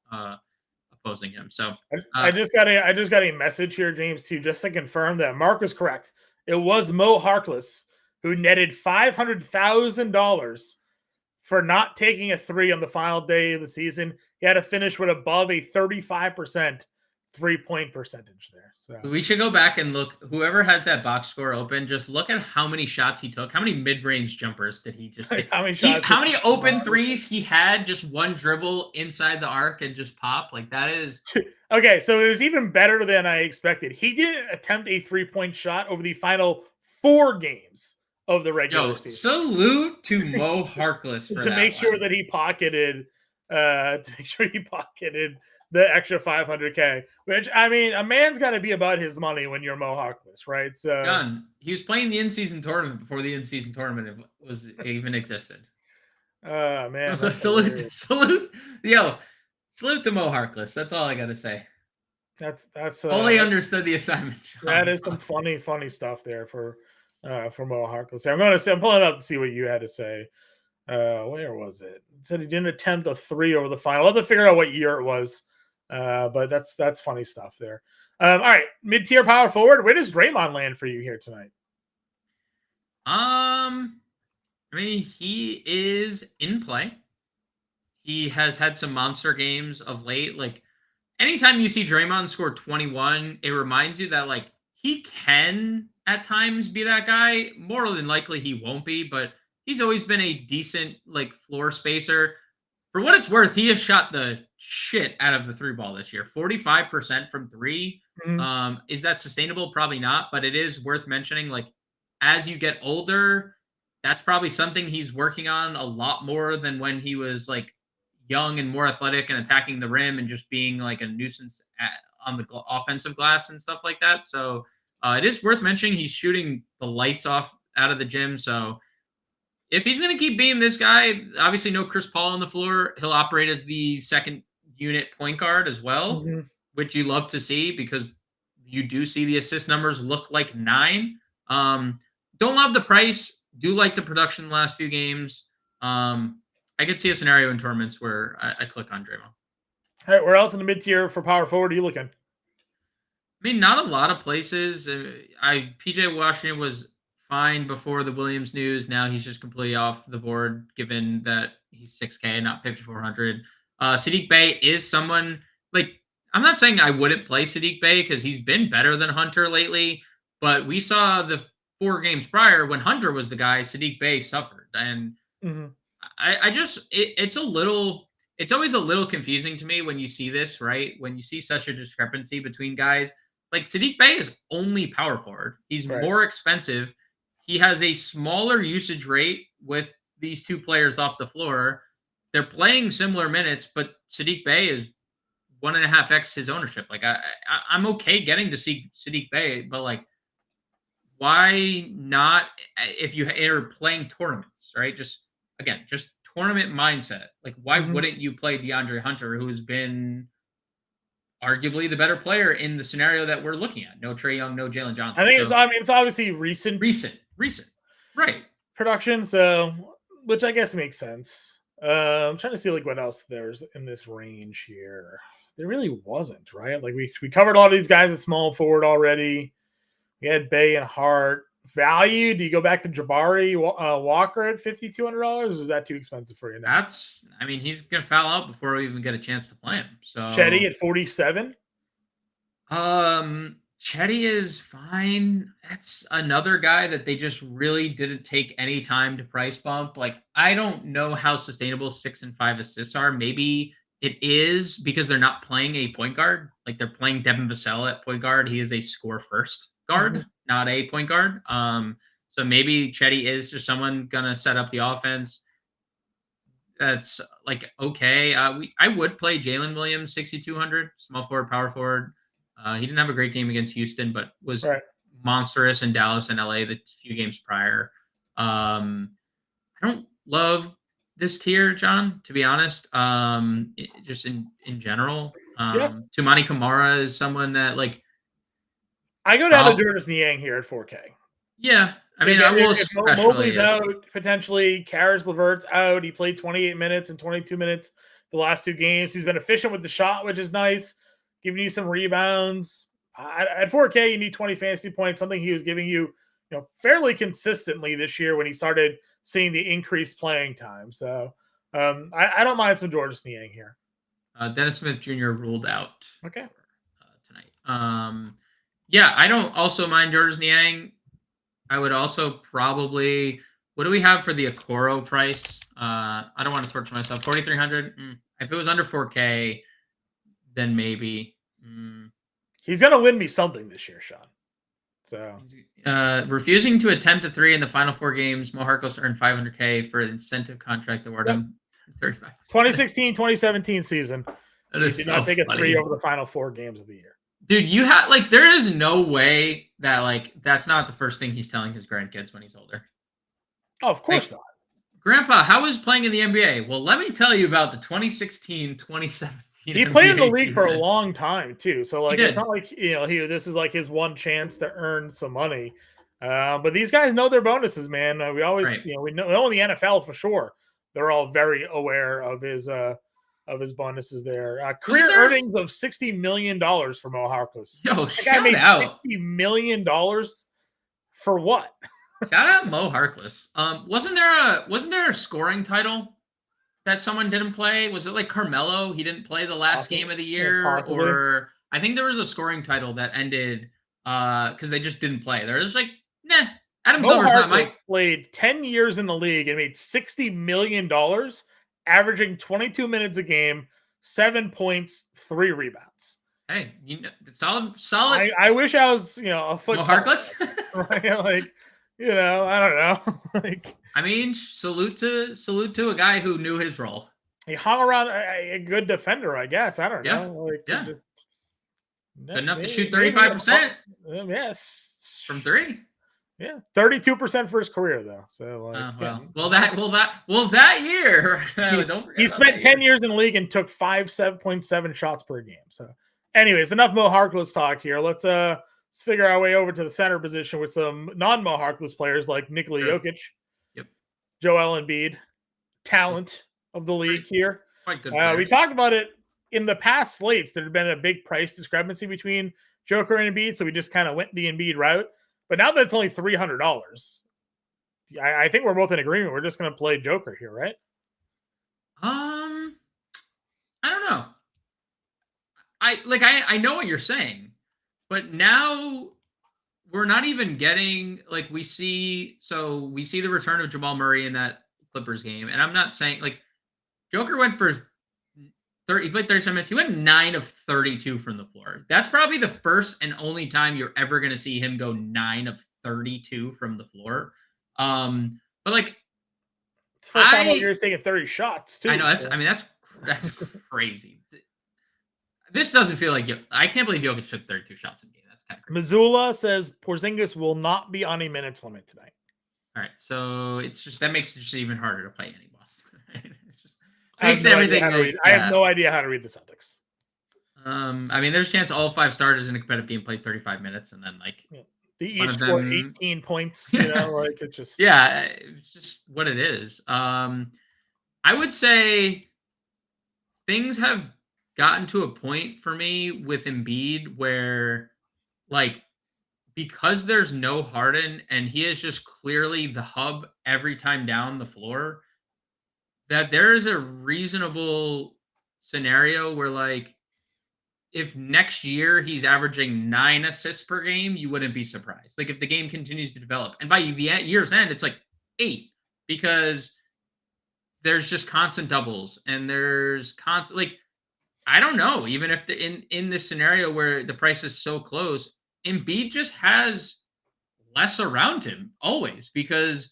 opposing him. So
I just got a message here, James, too, just to confirm that Mark was correct. It was Mo Harkless who netted $500,000 for not taking a 3 on the final day of the season. He had to finish with above a 35% 3-point percentage there. So
we should go back and look. Whoever has that box score open, just look at how many shots he took. How many mid-range jumpers did he just take? How many open threes he had? Just one dribble inside the arc and just pop. Like that is
okay. So it was even better than I expected. He didn't attempt a 3-point shot over the final 4 games of the regular season.
Salute to Mo Harkless
to make sure that he pocketed the extra $500K, which, I mean, a man's got to be about his money when you're Mo Harkless, right? So,
John, he was playing the in-season tournament before the in-season tournament even existed.
Man.
Salute to Mo Harkless. That's all I got to say.
That's
fully understood the assignment, John.
That is some funny stuff there for Mo Harkless. I'm pulling it up to see what you had to say. Where was it? It said he didn't attempt a 3 over the final. I'll have to figure out what year it was. But that's funny stuff there. All right, mid-tier power forward. Where does Draymond land for you here tonight?
I mean, he is in play. He has had some monster games of late. Like, anytime you see Draymond score 21, it reminds you that, like, he can at times be that guy. More than likely, he won't be, but he's always been a decent, like, floor spacer. For what it's worth, he has shot the shit out of the 3 ball this year. 45% from 3.
Mhm.
Is that sustainable? Probably not, but it is worth mentioning. Like, as you get older, that's probably something he's working on a lot more than when he was like young and more athletic and attacking the rim and just being like a nuisance on the offensive glass and stuff like that. So it is worth mentioning he's shooting the lights off out of the gym. So if he's going to keep being this guy, obviously no Chris Paul on the floor, he'll operate as the second unit point guard as well,
Mhm.
which you love to see because you do see the assist numbers look like 9. Don't love the price. Do like the production the last few games. I could see a scenario in tournaments where I click on Draymond.
All right, where else in the mid-tier for power forward are you looking?
I mean, not a lot of places. PJ Washington was fine before the Williams news. Now he's just completely off the board, given that he's 6K, not 5,400. Sadiq Bey is someone like I'm not saying I wouldn't play Sadiq Bey because he's been better than Hunter lately, but we saw the 4 games prior when Hunter was the guy, Sadiq Bey suffered, and
Mhm.
I just it's a little it's always a little confusing to me when you see this, right? When you see such a discrepancy between guys. Like Sadiq Bey is only power forward. He's
Right.
more expensive. He has a smaller usage rate with these 2 players off the floor. They're playing similar minutes, but Sadiq Bey is 1.5x his ownership. Like I'm okay getting to see Sadiq Bey, but like why not if you are playing tournaments, right? Just again, just tournament mindset. Like, why
Mhm.
wouldn't you play DeAndre Hunter, who's been arguably the better player in the scenario that we're looking at? No Trey Young, no Jalen
I
Johnson.
think
So
it's obviously recent
recent, right?
production, so which I guess makes sense. I'm trying to see like what else there's in this range here. There really wasn't, right? Like we covered all these guys at small forward already. We had Bay and Hart. Value? Do you go back to Jabari Walker at $5,200? Or is that too expensive for you now?
I mean, he's gonna foul out before we even get a chance to play him.
Chetty
So
at 47.
Chetty is fine. That's another guy that they just really didn't take any time to price bump. Like, I don't know how sustainable 6 and 5 assists are. Maybe it is because they're not playing a point guard. Like, they're playing Devin Vassell at point guard. He is a score first guard,
Mhm.
not a point guard. So maybe Chetty is just someone gonna set up the offense. That's like okay. I would play Jalen Williams 6,200 small forward, power forward. He didn't have a great game against Houston, but was
Right.
monstrous in Dallas and LA the few games prior. I don't love this tier, John, to be honest. Just in general.
Yeah.
Tumani Kamara is someone that like
I go down to
prob-
Jordan Niang here at 4K.
yeah. I mean, I will
If
especially
Mobley's
if
out, potentially Karis LeVert's out. He played 28 minutes and 22 minutes the last 2 games. He's been efficient with the shot, which is nice, giving you some rebounds. At 4K, you need 20 fantasy points, something he was giving you, fairly consistently this year when he started seeing the increased playing time. So I don't mind some George Niang here.
Dennis Smith Jr. ruled out
Okay.
tonight. Yeah, I don't also mind Georges Niang. I would also probably. What do we have for the Okoro price? I don't want to torture myself. 4,300. If it was under 4K, then maybe.
He's going to win me something this year, Sean. So
Refusing to attempt a 3 in the final 4 games, Mo Harkless earned 500K for incentive contract award.
Yep.
35.
2016, 2017 season.
That
He
is
did
so
not take a
funny.
3 over the final 4 games of the year.
Dude, you have like there is no way that like that's not the first thing he's telling his grandkids when he's older.
Oh, of course not.
Grandpa, how is playing in the NBA? Well, let me tell you about the 2017
He played in the
NBA
league for a
season.
long time too. So like
He
it's
did.
not like this is like his one chance to earn some money. But these guys know their bonuses, man. We always
Right.
we know in the NFL for sure. they're all very aware of his bonuses there. Career earnings of $60 million for Mo Harkless.
Yo,
that guy made
out.
$60 million for what?
Shout out Mo Harkless. Wasn't there a scoring title that someone didn't play? Was it like Carmelo? He didn't play the last game of the year, or I think there was a scoring title that ended because they just didn't play. They're just like, nah. Adam Silver's not my.
Played 10 years in the league and made $60 million, averaging 22 minutes a game, 7 points, 3 rebounds.
Hey, solid.
I wish I was, a foot.
Mo Harkless.
Right? Like, I don't know. Like,
I mean, salute to a guy who knew his role.
He hung around a good defender, I guess. I don't know. Like,
yeah. Good enough to shoot 35%.
Yes.
From 3.
Yeah, 32% for his career though. So
that year,
he spent 10 years in the league and took 7.7 shots per game. So, anyways, enough Mo Harkless talk here. Let's figure our way over to the center position with some non-Mo Harkless players like Nikola Jokic, Joel Embiid, talent of the league here.
Quite good.
We talked about it in the past slates. There had been a big price discrepancy between Joker and Embiid, so we just kind of went the Embiid route. But now that it's only $300, I think we're both in agreement. We're just going to play Joker here, right?
I don't know. I know what you're saying, but now we're not even getting we see the return of Jamal Murray in that Clippers game, and I'm not saying Joker went for 30. He played 37 minutes. He went 9 of 32 from the floor. That's probably the first and only time you're ever going to see him go 9 of 32 from the floor. But
it's the first time all year he's taking 30 shots too.
I know that's crazy. This doesn't feel like I can't believe Jokic took 32 shots in a game. That's kind of crazy.
Missoula says Porzingis will not be on a minutes limit tonight.
All right, so it's just that makes it just even harder to play any Boston.
I have no idea how to read the Celtics.
I mean, there's a chance all 5 starters in a competitive game played 35 minutes, and then
they each scored 18 points. It's just
it's just what it is. I would say things have gotten to a point for me with Embiid where, because there's no Harden and he is just clearly the hub every time down the floor, that there is a reasonable scenario where, if next year he's averaging 9 assists per game, you wouldn't be surprised. If the game continues to develop. And by the year's end, it's 8 because there's just constant doubles and there's constant, I don't know, even if in this scenario where the price is so close, Embiid just has less around him always because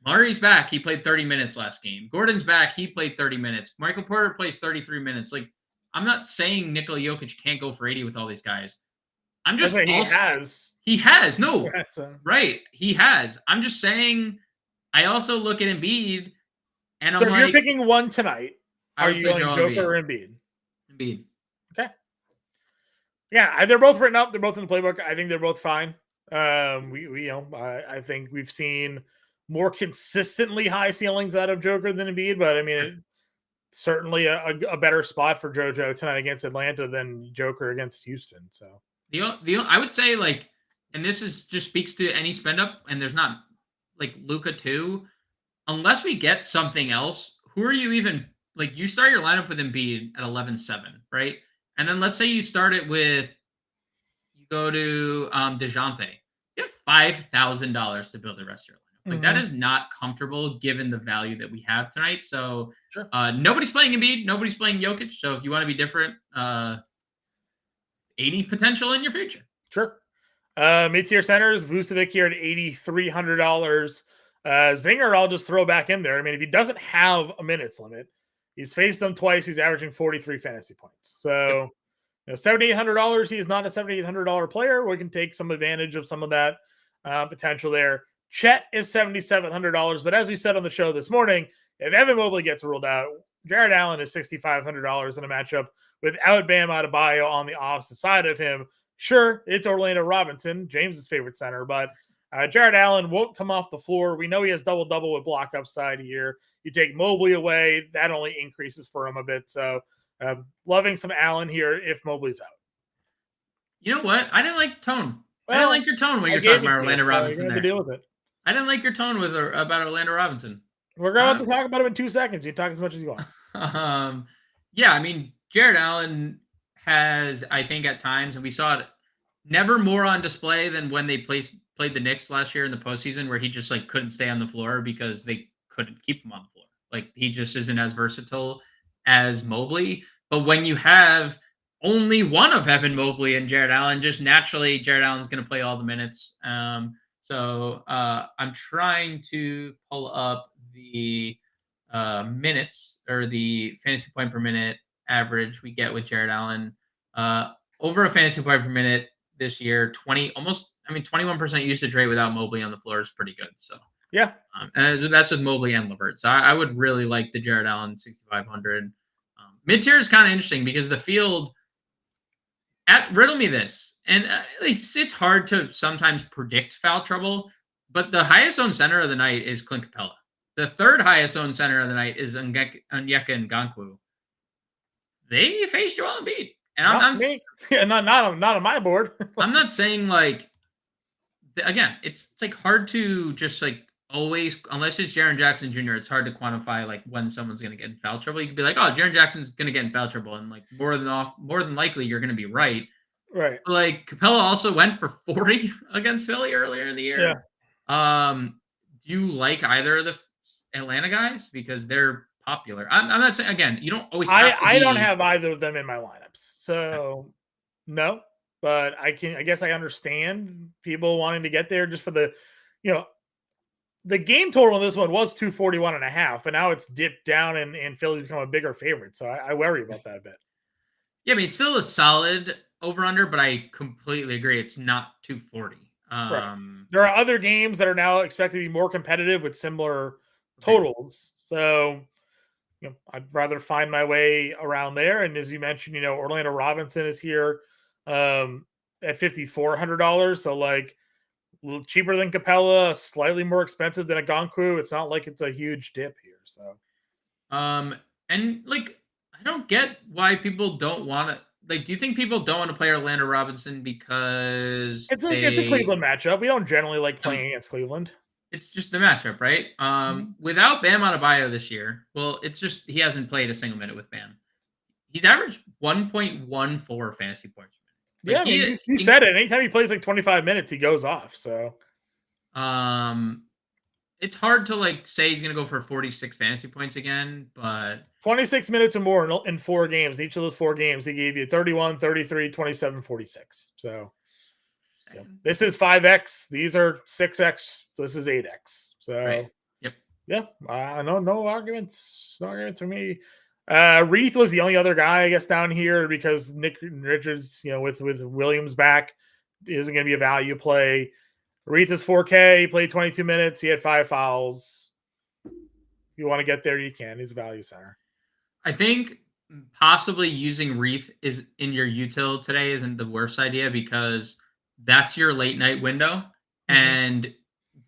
Murray's back. He played 30 minutes last game. Gordon's back. He played 30 minutes. Michael Porter plays 33 minutes. I'm not saying Nikola Jokic can't go for 80 with all these guys. I'm just He has. No. Right. He has. I'm just saying I also look at Embiid and
I'm if you're picking one tonight, are you going Joker or Embiid?
Embiid.
Okay. Yeah, they're both written up. They're both in the playbook. I think they're both fine. I think we've seen more consistently high ceilings out of Joker than Embiid, but I mean, certainly a better spot for JoJo tonight against Atlanta than Joker against Houston. So
I would say and this is just speaks to any spend up, and there's not Luka too, unless we get something else. Who are you even you start your lineup with Embiid at 11-7, right? And then let's say you start it with you go to DeJounte. You have $5,000 to build the rest of your lineup. That is not comfortable given the value that we have tonight. So
sure.
Nobody's playing Embiid. Nobody's playing Jokic. So if you want to be different, 80 potential in your future.
Sure. Mid-tier centers, Vucevic here at $8,300. Zinger, I'll just throw back in there. I mean, if he doesn't have a minutes limit, he's faced them twice. He's averaging 43 fantasy points. So, $7,800. He is not a $7,800 player. We can take some advantage of some of that potential there. Chet is $7,700. But as we said on the show this morning, if Evan Mobley gets ruled out, Jared Allen is $6,500 in a matchup without Bam Adebayo on the opposite side of him. Sure, it's Orlando Robinson, James's favorite center, but Jared Allen won't come off the floor. We know he has double-double with block upside here. You take Mobley away, that only increases for him a bit. So loving some Allen here if Mobley's out.
You know what? I didn't like the tone.
Well,
I didn't like your tone when you're talking about Orlando Robinson
you're
there.
to deal with it.
I didn't like your tone about Orlando Robinson.
We're going to talk about him in 2 seconds. You talk as much as you want.
Yeah, I mean, Jared Allen has, I think at times, and we saw it never more on display than when they played the Knicks last year in the postseason, where he just like couldn't stay on the floor because they couldn't keep him on the floor. Like he just isn't as versatile as Mobley. But when you have only one of Evan Mobley and Jared Allen, just naturally Jared Allen's going to play all the minutes. So I'm trying to pull up the minutes or the fantasy point per minute average we get with Jared Allen. Over a fantasy point per minute this year, 21% usage rate without Mobley on the floor is pretty good. So
yeah,
and that's with Mobley and LeVert. So I would really like the Jared Allen 6,500. Mid tier is kind of interesting because the field. Riddle me this, and it's hard to sometimes predict foul trouble, but the highest owned center of the night is Clint Capella. The third highest owned center of the night is Onyeka Ngankwu. They faced Joel Embiid, and
not on my board.
I'm not saying like, again, it's like hard to just like always, unless it's Jaren Jackson Jr., it's hard to quantify like when someone's going to get in foul trouble. You could be like, oh, Jaren Jackson's going to get in foul trouble, and like more than likely you're going to be right.
Right.
But, like Capella also went for 40 against Philly earlier in the year.
Yeah.
Do you like either of the Atlanta guys because they're popular? I'm not saying, again, you don't always.
I don't have either of them in my lineups, so no. But I guess I understand people wanting to get there just for the, the game total on this one was 241.5, but now it's dipped down and Philly's become a bigger favorite. So I worry about that a bit.
Yeah, I mean, it's still a solid over-under, but I completely agree. It's not 240.
Right. There are other games that are now expected to be more competitive with similar totals. So, I'd rather find my way around there. And as you mentioned, Orlando Robinson is here at $5,400. So like, a little cheaper than Capella, slightly more expensive than a Ngankwu. It's not like it's a huge dip here. So,
and like, I don't get why people don't want to. Like, do you think people don't want to play Orlando Robinson because
it's a Cleveland matchup? We don't generally like playing against Cleveland. It's
just the matchup, right? Without Bam Adebayo this year, well, it's just he hasn't played a single minute with Bam. He's averaged 1.14 fantasy points.
Like you said it. Anytime he plays like 25 minutes, he goes off. So,
it's hard to like say he's going to go for 46 fantasy points again, but
26 minutes or more in 4 games. Each of those 4 games, he gave you 31, 33, 27, 46. So, this is 5x. These are 6x. This is 8x. So,
right. Yep.
Yeah. No arguments. No arguments for me. Reith was the only other guy, I guess, down here because Nick Richards, with Williams back, isn't going to be a value play. Reith is 4K. He played 22 minutes. He had 5 fouls. If you want to get there, you can. He's a value center.
I think possibly using Reith is in your util today isn't the worst idea because that's your late night window. Mm-hmm. And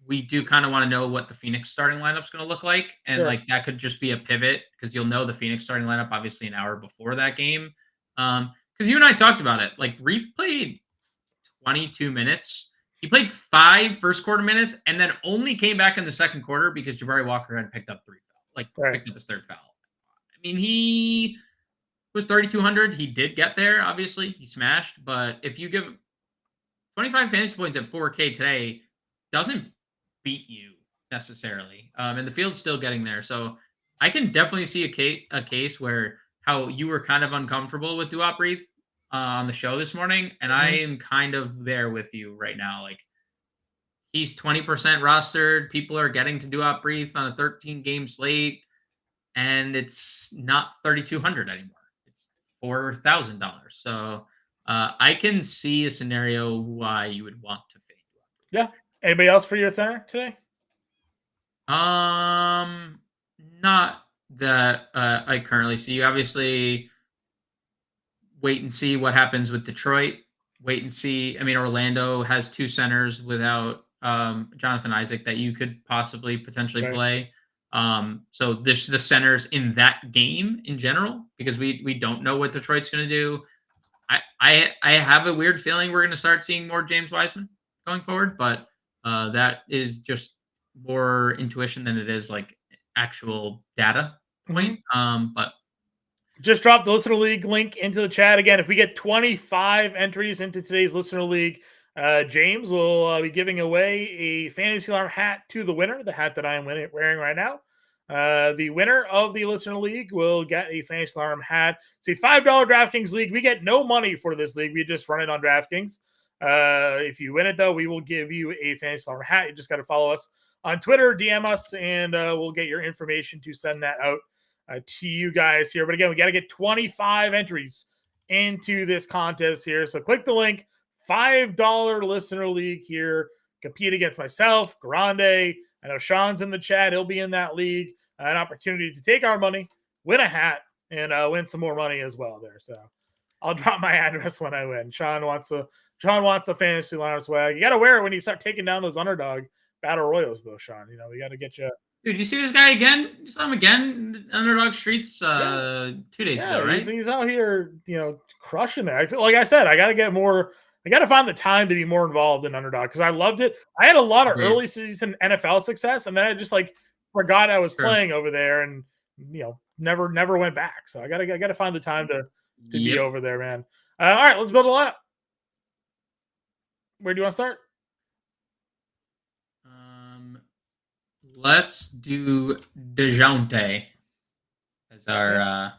we do kind of want to know what the Phoenix starting lineup is going to look like. And like that could just be a pivot because you'll know the Phoenix starting lineup obviously an hour before that game. Because you and I talked about it. Like Reith played 22 minutes. He played 5 first quarter minutes and then only came back in the second quarter because Jabari Walker had picked up 3 fouls. Picked up his 3rd foul. I mean, he was 3,200. He did get there, obviously. He smashed. But if you give 25 fantasy points at 4K today, doesn't beat you necessarily. And the field's still getting there. So I can definitely see a case where how you were kind of uncomfortable with Duop Reith on the show this morning. And I am kind of there with you right now. Like he's 20% rostered. People are getting to Duop Reith on a 13-game slate. And it's not 3,200 anymore. It's $4,000. So I can see a scenario why you would want to fade.
Yeah. Anybody else for you at center today?
Not that I currently see. Obviously, wait and see what happens with Detroit. Wait and see. I mean, Orlando has 2 centers without Jonathan Isaac that you could possibly potentially
Right.
play. So the centers in that game in general, because we don't know what Detroit's going to do. I have a weird feeling we're going to start seeing more James Wiseman going forward, but that is just more intuition than it is like actual data point. But
just drop the listener league link into the chat again. If we get 25 entries into today's listener league, James will be giving away a fantasy alarm hat to the winner, the hat that I am wearing right now. The winner of the listener league will get a fantasy alarm hat. It's a $5 DraftKings league. We get no money for this league. We just run it on DraftKings. If you win it, though, we will give you a fantasy alarm hat. You just got to follow us on Twitter, DM us, and we'll get your information to send that out to you guys here. But again, we got to get 25 entries into this contest here. So click the link, $5 listener league here. Compete against myself, Grande. I know Sean's in the chat. He'll be in that league. An opportunity to take our money, win a hat, and win some more money as well there. So I'll drop my address when I win. Sean wants the fantasy lineup swag. You got to wear it when you start taking down those underdog battle royals, though, Sean. You know, we got to get you.
Dude, you see this guy again? You saw him again in the underdog streets 2 days ago, right?
He's out here, crushing it. Like I said, I got to get more. I got to find the time to be more involved in underdog because I loved it. I had a lot of early season NFL success, and then I just forgot I was playing over there, and never went back. So I got to find the time to be over there, man. All right, let's build a lineup. Where do you want to start?
Let's do DeJounte as our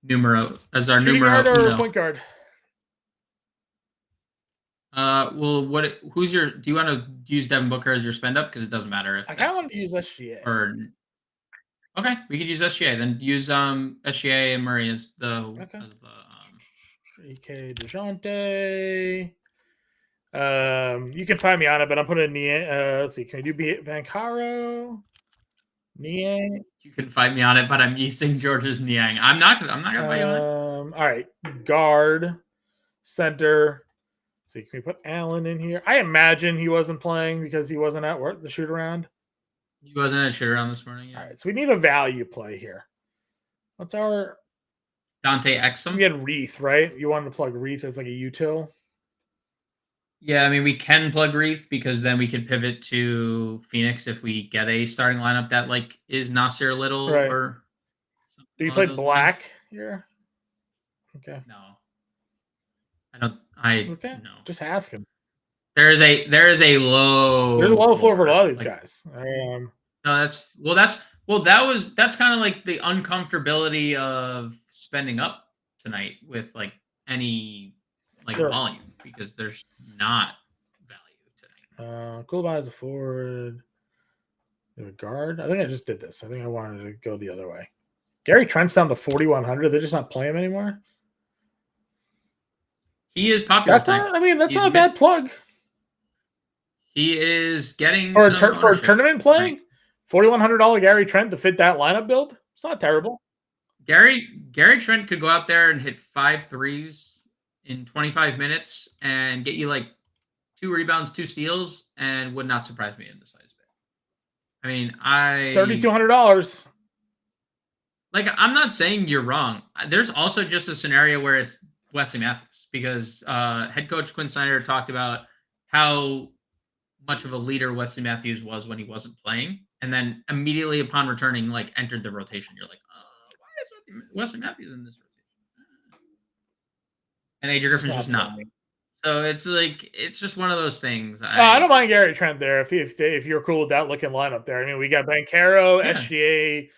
numero.
Shooting guard or point guard?
Well, who's your? Do you want to use Devin Booker as your spend up? Because it doesn't matter if
I kind of want to use SGA.
Okay, we could use SGA. Then use SGA and Murray as the.
Okay.
As the,
EK DeJounte. You can find me on it, but I'm putting Niang. Let's see. Can we do Bancaro? Niang.
You can find me on it, but I'm using George's Niang. I'm not gonna find you on it.
All right. Guard, center. So can we put Allen in here? I imagine he wasn't playing because he wasn't at work, the shoot around.
He wasn't at shoot around this morning. Yeah.
All right. So we need a value play here. What's our
Dante Exum?
We had Reith, right? You wanted to plug Reith as like a util?
Yeah, I mean, we can plug Reith because then we can pivot to Phoenix if we get a starting lineup that is Nasir Little or.
Do you play Black here? Okay.
No. I don't.
Okay.
No.
Just ask him.
There is a low.
There's a low floor for a lot of these guys.
No, that's kind of like the uncomfortability of spending up tonight with any volume because there's not value tonight.
Cool buy as a forward. A guard. I think I just did this. I think I wanted to go the other way. Gary Trent's down to 4,100. They're just not playing him anymore.
He is popular.
That's not a bad plug.
He is getting
for a tournament play. $4,100 Gary Trent to fit that lineup build. It's not terrible.
Gary Trent could go out there and hit 5 threes in 25 minutes and get you 2 rebounds, 2 steals, and would not surprise me in the size bit. I mean,
$3,200.
I'm not saying you're wrong. There's also just a scenario where it's Wesley Matthews because head coach Quinn Snyder talked about how much of a leader Wesley Matthews was when he wasn't playing, and then immediately upon returning, entered the rotation. You're like, why is Wesley Matthews in this rotation? And AJ Griffin's just not. So it's just one of those things.
I don't mind Gary Trent there if you're cool with that looking lineup there. I mean, we got Bancaro, SGA,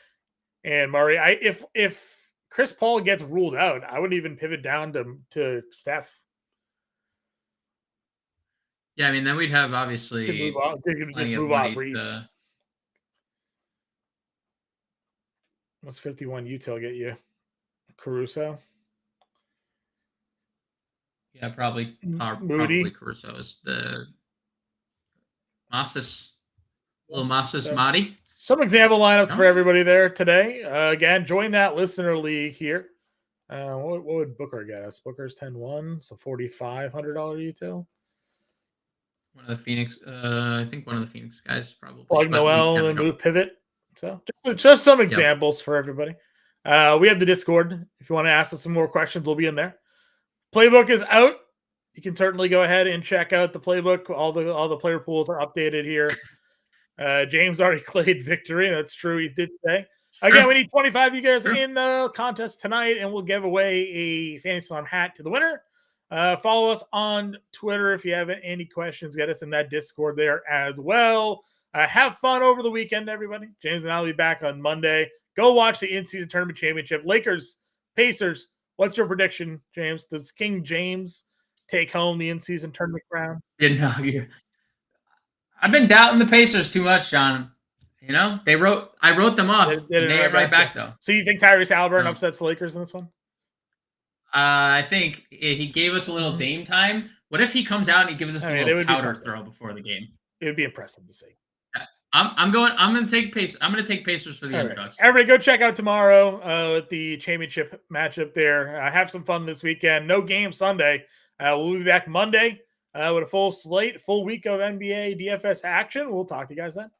and Murray. If Chris Paul gets ruled out, I would even pivot down to Steph.
Yeah, I mean, then we'd have obviously
move off Reith. What's 51 util get you? Caruso?
Yeah, probably Caruso is the Masas Madi.
Some example lineups for everybody there today. Again, join that listener league here. What would Booker get us? Booker's 10-1, so $4,500 util.
One of the Phoenix, I think one of the Phoenix guys probably.
Plug
but we
Noel
gotta
and
go.
move pivot. So just some examples for everybody. We have the Discord. If you want to ask us some more questions, we'll be in there. Playbook is out. You can certainly go ahead and check out the playbook. All the player pools are updated here. James already claimed victory. That's true. He did say. Again, we need 25 of you guys in the contest tonight, and we'll give away a Fantasy Slam hat to the winner. Follow us on Twitter if you have any questions. Get us in that Discord there as well. Have fun over the weekend, everybody. James and I will be back on Monday. Go watch the in-season tournament championship. Lakers, Pacers. What's your prediction, James? Does King James take home the in-season tournament crown?
I've been doubting the Pacers too much, John. You know, I wrote them off. They ain't right back though.
So you think Tyrese Halliburton upsets the Lakers in this one?
I think he gave us a little Dame time. What if he comes out and he gives us a little powder throw before the game?
It would be impressive to see.
I'm going to take Pacers. I'm going to take Pacers for the underdogs.
Everybody, go check out tomorrow at the championship matchup there. Have some fun this weekend. No game Sunday. We'll be back Monday with a full slate, full week of NBA DFS action. We'll talk to you guys then.